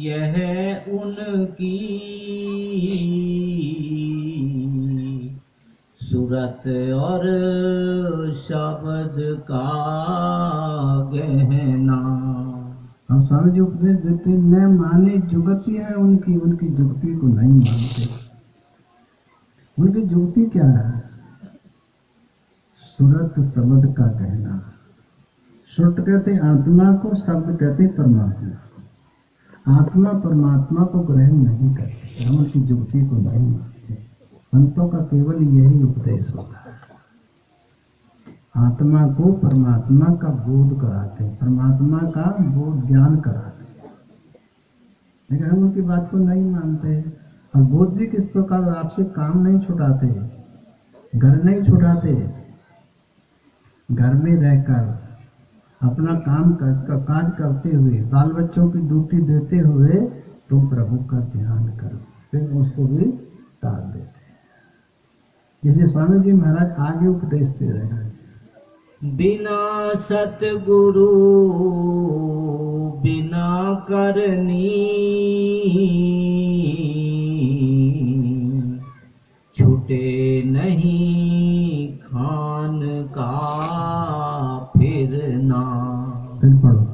यह उनकी, सूरत और शब्द का गहना। अब स्वामी जी उपदेश देते, न माने जुगति है उनकी, उनकी जुगति को नहीं मानते। उनकी जुगति क्या है? सूरत शब्द का गहना। श्रुत कहते आत्मा को, शब्द कहते परमात्मा को। आत्मा परमात्मा को ग्रहण नहीं करते, हम उनकी जुगति को नहीं मानते। संतों का केवल यही उपदेश होता है, आत्मा को परमात्मा का बोध कराते हैं, परमात्मा का बोध ज्ञान कराते हैं, लेकिन हम उनकी बात को नहीं मानते। और बोध भी किस प्रकार? आपसे काम नहीं छुड़ाते, घर नहीं छुड़ाते, घर में रहकर अपना काम काज करते हुए, बाल बच्चों की ड्यूटी देते हुए तुम प्रभु का ध्यान करो, फिर उसको भी टाल देते हैं। इसलिए स्वामी जी महाराज आगे उपदेश दे रहे हैं, बिना सतगुरु बिना करनी, छूटे नहीं खान का फिरना। फिर पढ़ो,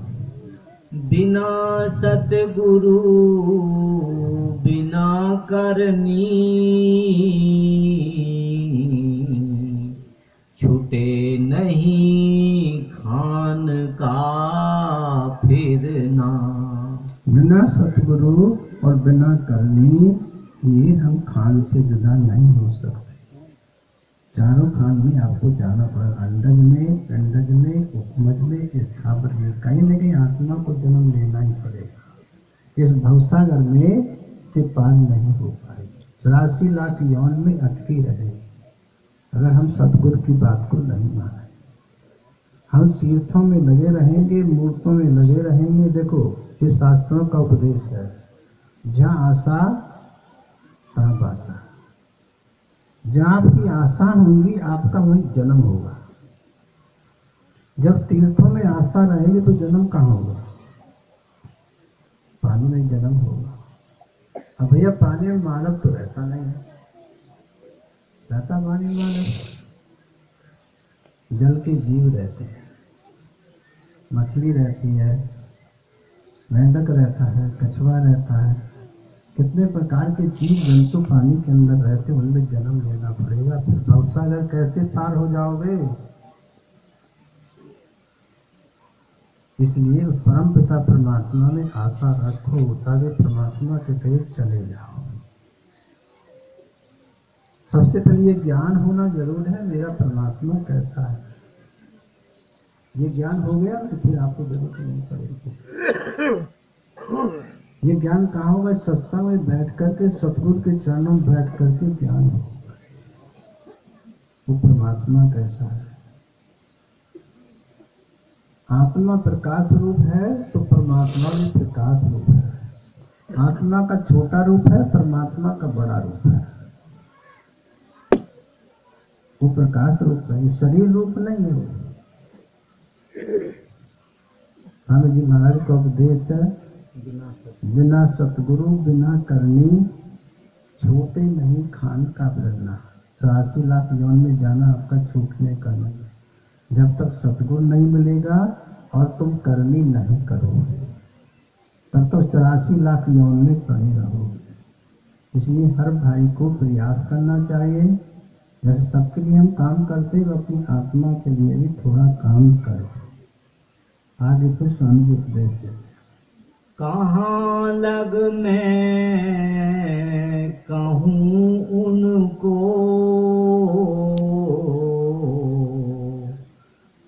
बिना सतगुरु बिना करनी, छूटे नहीं खान का फिरना। बिना सतगुरु और बिना करनी, ये हम खान से जुदा नहीं हो सकते। चारों खान में आपको जाना पड़ेगा, अंडज में, पिंडज में, उपमज में, स्थावर में, कहीं न कहीं आत्मा को जन्म लेना ही पड़ेगा। इस भवसागर में से पार नहीं हो पाएगी, 84 लाख यौन में अटकी रहेगी अगर हम सतगुरु की बात को नहीं माने। हम तीर्थों में लगे रहेंगे, मूर्तों में लगे रहेंगे। देखो ये शास्त्रों का उपदेश है, जहाँ आशा तहाँ बासा। जहाँ आपकी आशा होंगी आपका वही जन्म होगा। जब तीर्थों में आशा रहेगी तो जन्म कहाँ होगा? पानी में जन्म होगा। अब भैया पानी में मानव तो रहता नहीं है, रहता पानी में मानव? जल के जीव रहते हैं, मछली रहती है, मेंढक रहता है, कछुआ रहता है, कितने प्रकार के जीव जंतु पानी के अंदर रहते, उनमें जन्म लेना पड़ेगा। फिर भवसागर कैसे पार हो जाओगे? इसलिए परम पिता परमात्मा में आशा रखो ताकि परमात्मा के करीब चले जाओ। सबसे पहले ये ज्ञान होना जरूर है, मेरा परमात्मा कैसा है। ये ज्ञान हो गया तो फिर आपको जरूरत नहीं पड़ेगी। ये ज्ञान कहाँ होगा? सत्संग में बैठ करके, सतगुरु के चरणों में बैठ करके ज्ञान होगा वो परमात्मा कैसा है। आत्मा प्रकाश रूप है तो परमात्मा भी प्रकाश रूप है। आत्मा का छोटा रूप है, परमात्मा का बड़ा रूप है। वो प्रकाश रूप है, शरीर रूप नहीं है वो। स्वामी जी महाराज का उपदेश है, बिना सतगुरु बिना करनी छूटे नहीं खान का भरना। 84 लाख यौन में जाना आपका छूटने का नहीं। जब तक सतगुरु नहीं मिलेगा और तुम करनी नहीं करोगे तब तक 84 लाख यौन में पड़े रहोगे। इसलिए हर भाई को प्रयास करना चाहिए, जैसे सबके लिए हम काम करते हैं अपनी आत्मा के लिए भी थोड़ा काम करो। आगे फिर स्वामी जी उपदेश देते। कहाँ लग मैं कहूँ उनको,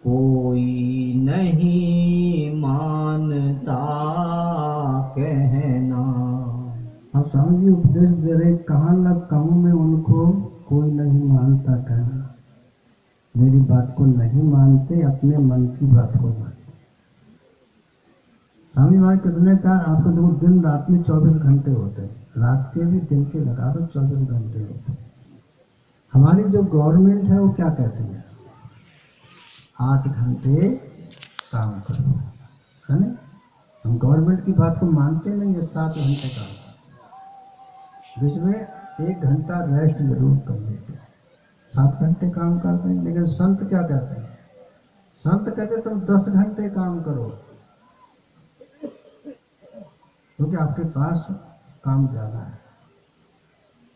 कोई नहीं मानता कहना। अब स्वामी जी उपदेश दे रहे, कहाँ लग कहूँ मैं उनको, कोई नहीं मानता कहना। मेरी बात को नहीं मानते, अपने मन की बात को मानते। स्वामी महाराज कितने का आपको देखो, दिन रात में 24 घंटे होते हैं, रात के भी दिन के लगा दो 24 घंटे होते हैं। हमारी जो गवर्नमेंट है वो क्या कहती है? 8 घंटे काम करो, है ना। हम गवर्नमेंट की बात को मानते नहीं है। 7 घंटे काम करो, बीच में 1 घंटा रेस्ट जरूर कर लेते हैं। 7 घंटे काम करते हैं। लेकिन संत क्या कहते हैं? संत कहते तुम 10 घंटे काम करो, क्योंकि आपके पास काम ज्यादा है।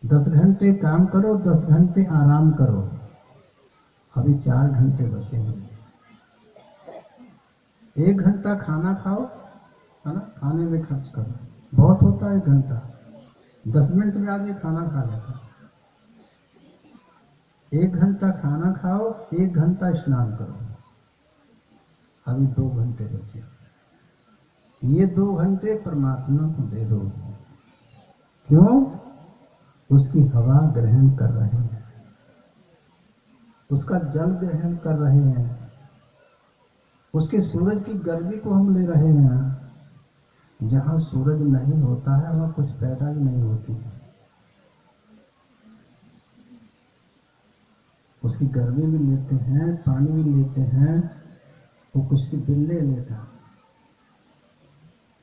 10 घंटे काम करो, 10 घंटे आराम करो, अभी 4 घंटे बचेंगे। 1 घंटा खाना खाओ, है ना, खाने में खर्च करो, बहुत होता है 1 घंटा। 10 मिनट में आदमी खाना खा लेता। 1 घंटा खाना खाओ, 1 घंटा स्नान करो, अभी 2 घंटे बचे। ये 2 घंटे परमात्मा को दे दो। क्यों? उसकी हवा ग्रहण कर रहे हैं, उसका जल ग्रहण कर रहे हैं, उसके सूरज की गर्मी को हम ले रहे हैं। जहां सूरज नहीं होता है वहां कुछ पैदा भी नहीं होती। उसकी गर्मी भी लेते हैं, पानी भी लेते हैं, वो कुछ सी बिल ले लेता है।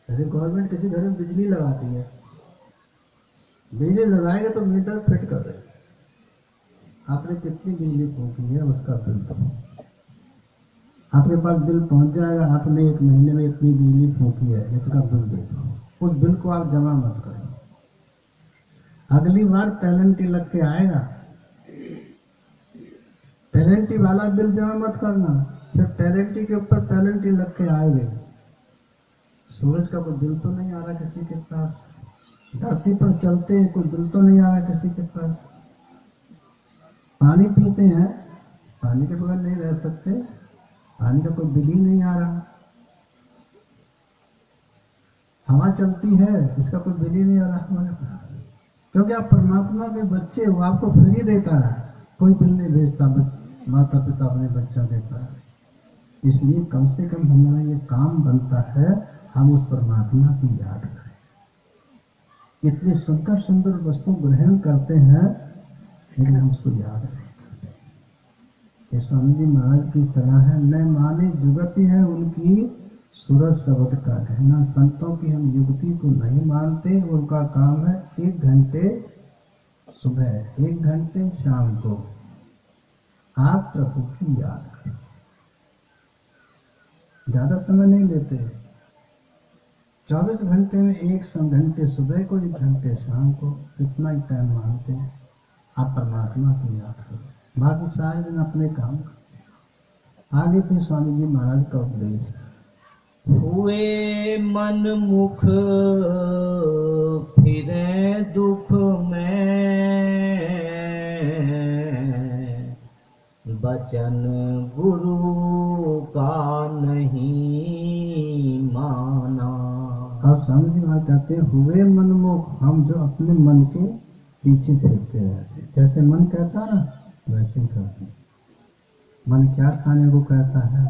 जैसे गवर्नमेंट किसी घर में बिजली लगाती है, बिजली लगाएगा तो मीटर फिट कर देगा, आपने कितनी बिजली फूकी है उसका बिल दो। आपके पास बिल पहुंच जाएगा, आपने 1 महीने में इतनी बिजली फूकी है, इसका बिल दे दो। उस बिल को आप जमा मत करो, अगली बार पेनल्टी लग के आएगा। पेनल्टी वाला बिल जमा मत करना, फिर पेनल्टी के ऊपर पेनल्टी लग के आएगी। सूरज का कोई बिल तो नहीं आ रहा किसी के पास, धरती पर चलते हैं कोई बिल तो नहीं आ रहा किसी के पास। पानी पीते हैं, पानी के बगैर नहीं रह सकते, पानी का कोई बिल ही नहीं आ रहा। हवा चलती है, इसका कोई बिल ही नहीं आ रहा हमारे पास, क्योंकि आप परमात्मा के बच्चे हो, आपको फ्री देता है, कोई बिल नहीं भेजता माता पिता अपने बच्चा के पास। इसलिए कम से कम हमारा ये काम बनता है, हम उस परमात्मा की याद करें। इतनी सुंदर सुंदर वस्तु ग्रहण करते हैं, लेकिन हम उसको याद नहीं करते। स्वामी जी महाराज की सलाह है, न माने जुगति है उनकी सूरज शब्द का कहना। संतों की हम युक्ति को नहीं मानते, उनका काम है 1 घंटे सुबह, 1 घंटे शाम को आप प्रभु की याद करें। ज्यादा समय नहीं लेते, 24 घंटे में 1 घंटे सुबह को, 1 घंटे शाम को, इतना ही टाइम मानते हैं। आप परमात्मा की याद करो, बाकी सारे दिन अपने काम करो। आगे फिर स्वामी जी महाराज का उपदेश है, हुए मन मुख फिरे दुख में, बचन गुरु का नहीं माना। अब समझ में आ जाते हुए मनमुख, हम जो अपने मन के पीछे फिरते रहते, जैसे मन कहता है ना वैसे ही करते। मन क्या खाने को कहता है,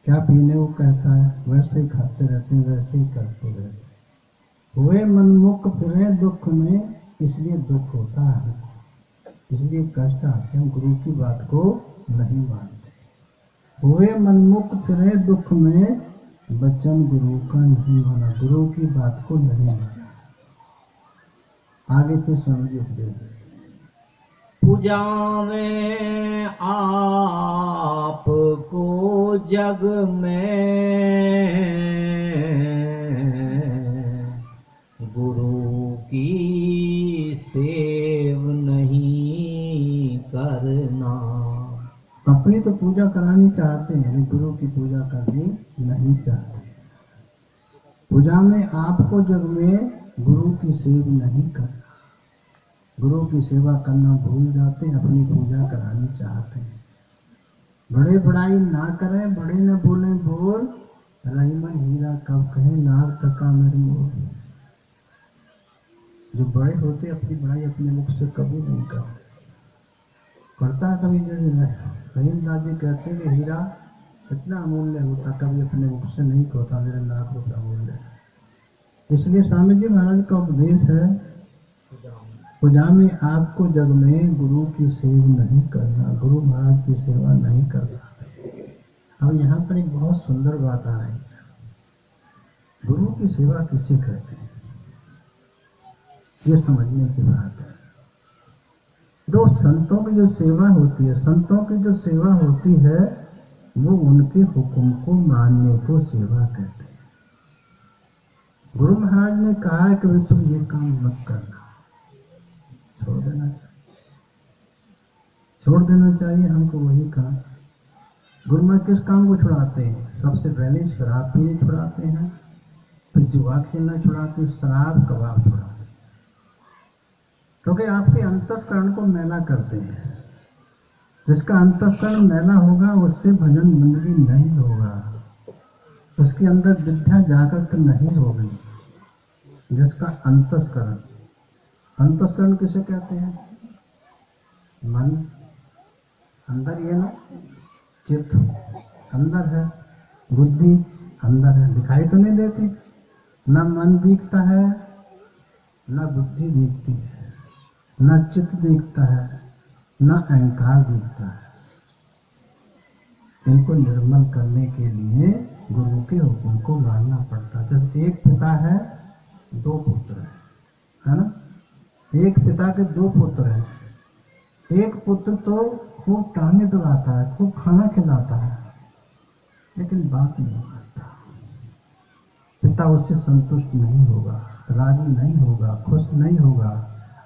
क्या पीने को कहता है, वैसे ही खाते रहते हैं, वैसे ही करते रहते हैं। हुए मनमुख फिरे दुख में, इसलिए दुख होता है, इसलिए कष्ट आते हैं, गुरु की बात को नहीं मानते। हुए मनमुख फिरे दुख में, वचन गुरु का नहीं माना, गुरु की बात को नहीं माना। आगे फिर समझिए उपदेश। पूजा में आपको जग में, गुरु की सेव नहीं करना। अपनी तो पूजा करानी चाहते हैं, गुरु की पूजा करनी नहीं चाहते। पूजा में आपको जग में गुरु की सेवा नहीं करना, गुरु की सेवा करना भूल जाते, अपनी पूजा करानी चाहते हैं। बड़े बड़ाई ना करें, बड़े न बोले बोल, रहीमन हीरा कब कहे नाग तका मेरे मोर। जो बड़े होते अपनी बड़ाई अपने मुख से कभी नहीं करते। करता कभी जैसे रहीम दादी कहते कि हीरा इतना अमूल्य होता, कभी अपने मुख से नहीं कहता मेरे लाख रुपये अमूल्य है। इसलिए स्वामी जी महाराज का उपदेश है, पूजा में आपको जग में गुरु की सेवा नहीं करना, गुरु महाराज की सेवा नहीं करना। अब यहाँ पर एक बहुत सुंदर बात आ रही है, गुरु की सेवा किसे कहते हैं, ये समझने की बात है। दो संतों की जो सेवा होती है, संतों की जो सेवा होती है वो उनके हुक्म को मानने को सेवा कहते हैं। गुरु महाराज ने कहा कि भाई तुम ये काम मत करना, छोड़ देना चाहिए, छोड़ देना चाहिए, हमको वही काम। गुरु महाराज किस काम को छुड़ाते हैं? सबसे पहले शराब पीने छुड़ाते हैं, फिर जुआ खेलना छुड़ाते हैं, शराब कबाब छुड़ाते हैं, क्योंकि आपके अंतस्करण को मैला करते हैं। जिसका अंतस्करण मैला होगा उससे भजन बंदगी नहीं होगा, उसके अंदर विद्या जागृत नहीं होगी। जिसका अंतस्करण, अंतस्करण किसे कहते हैं? मन अंदर, ये ना चित्त अंदर है, बुद्धि अंदर है, दिखाई तो नहीं देती। ना मन दिखता है, ना बुद्धि दिखती है, ना चित्त दिखता है, ना अहंकार दिखता है। इनको निर्मल करने के लिए गुरु के हुक्म को मानना पड़ता है। जब एक पिता है दो पुत्र है ना, एक पिता के दो पुत्र हैं। एक पुत्र तो खूब टांगे दबाता है, खूब खाना खिलाता है, लेकिन बात नहीं मानता। पिता उससे संतुष्ट नहीं होगा, राजी नहीं होगा, खुश नहीं होगा,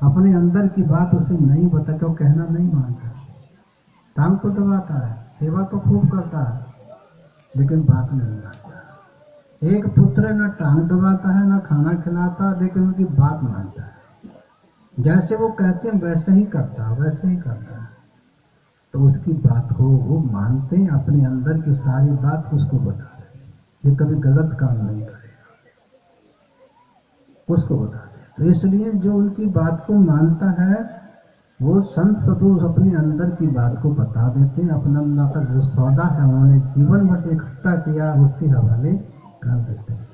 अपने अंदर की बात उसे नहीं बता, क्यों कहना नहीं मानता। टांग तो दबाता है, सेवा तो खूब करता है, लेकिन बात नहीं मानता। एक पुत्र न टांग दबाता है, न खाना खिलाता, लेकिन उनकी बात मानता है। जैसे वो कहते हैं वैसे ही करता है, वैसे ही करता है। तो उसकी बात को वो मानते हैं, अपने अंदर की सारी बात उसको बता देते, ये कभी गलत काम नहीं करेगा, उसको बता देते। तो इसलिए जो उनकी बात को मानता है वो संत सदगुरु अपने अंदर की बात को बता देते हैं। अपना अंदर का जो सौदा है उन्होंने जीवन भर से इकट्ठा किया, उसके हवाले कर देते हैं।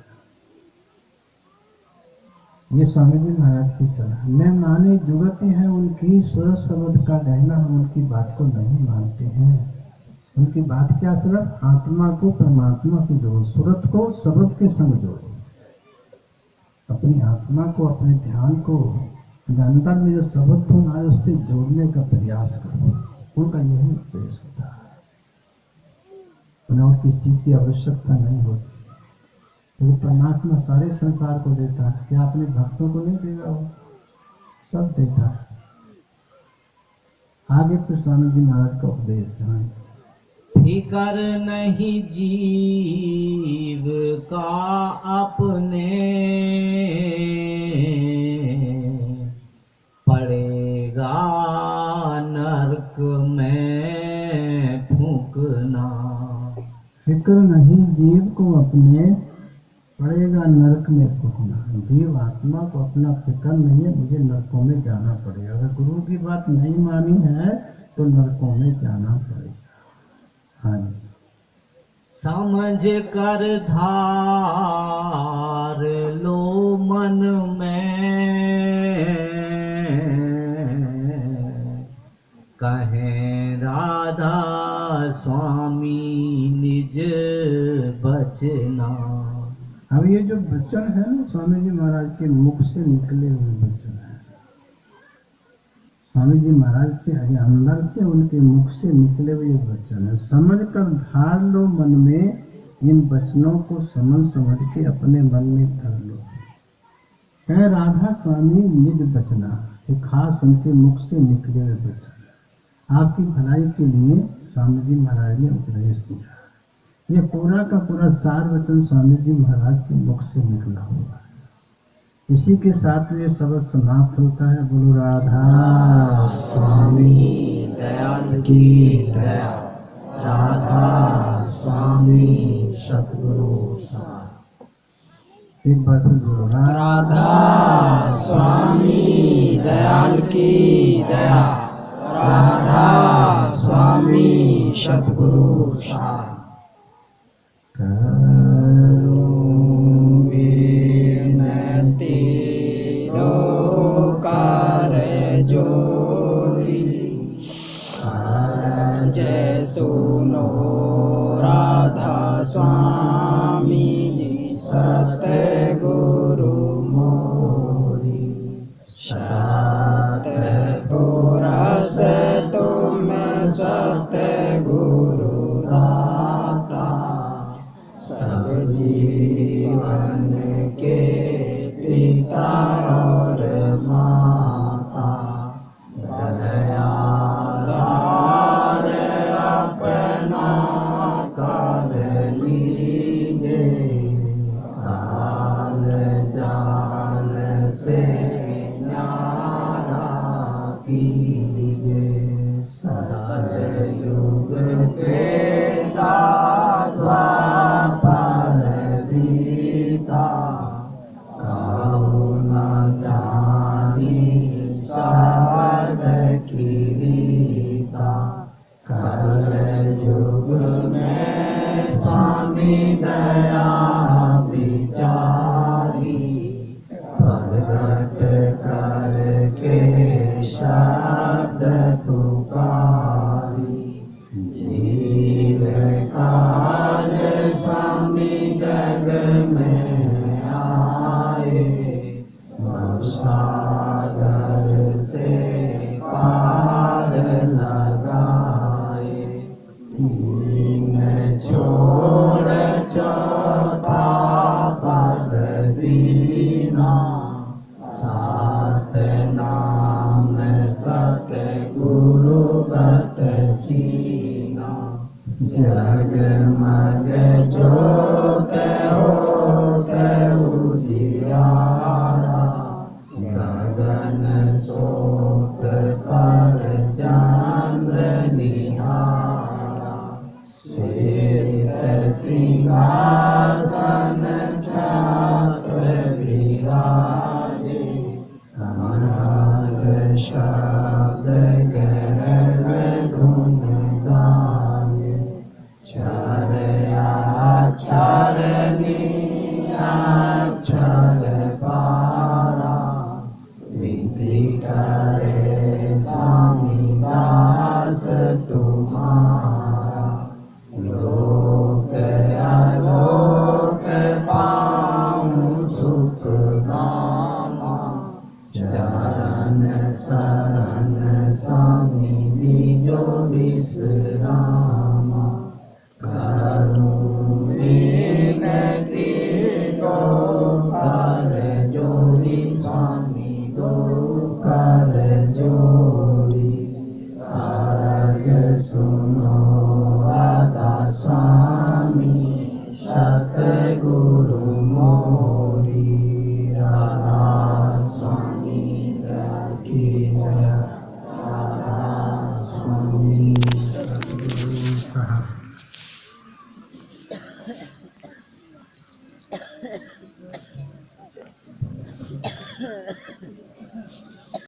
ये स्वामी जी महाराज की सलाह। न माने जुगति है उनकी, सूरत शब्द का गहना, हम उनकी बात को नहीं मानते हैं। उनकी बात क्या? सिर्फ आत्मा को परमात्मा से जोड़ो, सूरत को शब्द के संग जोड़ो, अपनी आत्मा को, अपने ध्यान को अंदर में जो शब्द है उससे जोड़ने का प्रयास करो। उनका यही उपदेश होता है, उन्हें और किसी चीज की आवश्यकता नहीं होती। वो परमात्मा सारे संसार को देता है, क्या अपने भक्तों को नहीं देगा? वो सब देता है। आगे फिर स्वामी जी महाराज का उपदेश है, फिकर नहीं जीव का अपने, पड़ेगा नरक में फूंकना। फिक्र नहीं जीव को अपने, पड़ेगा नरक में फूंकना। जीव आत्मा को अपना फिक्र नहीं है, मुझे नरकों में जाना पड़ेगा। अगर गुरु की बात नहीं मानी है तो नरकों में जाना पड़ेगा। हाँ जी। समझ कर धार लो मन में, कहें राधा स्वामी निज बचना। अब ये जो वचन है ना स्वामी जी महाराज के मुख से निकले हुए वचन है। स्वामी जी महाराज से अंदर से उनके मुख से निकले हुए वचन है। समझ कर धार लो मन में, इन वचनों को समझ के अपने मन में धर लो। कह राधा स्वामी निज बचना, ये खास उनके मुख से निकले हुए वचन आपकी भलाई के लिए स्वामी जी महाराज ने उपदेश दिया। ये पूरा का पूरा सार वचन स्वामी जी महाराज के मुख से निकला हुआ है। इसी के साथ ये शब्द समाप्त होता है। बोलो राधा स्वामी दयाल की दया, राधा स्वामी सतगुरु सार। एक बार फिर बोलो राधा स्वामी दयाल की दया, राधा स्वामी सतगुरु सार। जय सुनो राधा स्वामी जी सतगुरु मोरी, सत पुरस तुम सतगुरु दाता, सब जीवन के पिता और माता, दया जगमग ज्योत होत उजियारा, गगन सोत पर चंद्र निहारा, श्वेत सिंहासन छत्र विराजे, अनाथ शब्द गहन धुन गाये, अक्षर पारा, विधि करे स्वामी दास तुम्हारा, लोक आलोक पाऊं सुख धामा, चरण शरण स्वामी निजो विश्रामा, करुणिकति को कर जोड़ी स्वामी को कर जोड़ी, आज सुनो राधा गुरु मोरी राधा स्वामी की जय। राधा स्वामी सद्गुरु साहब।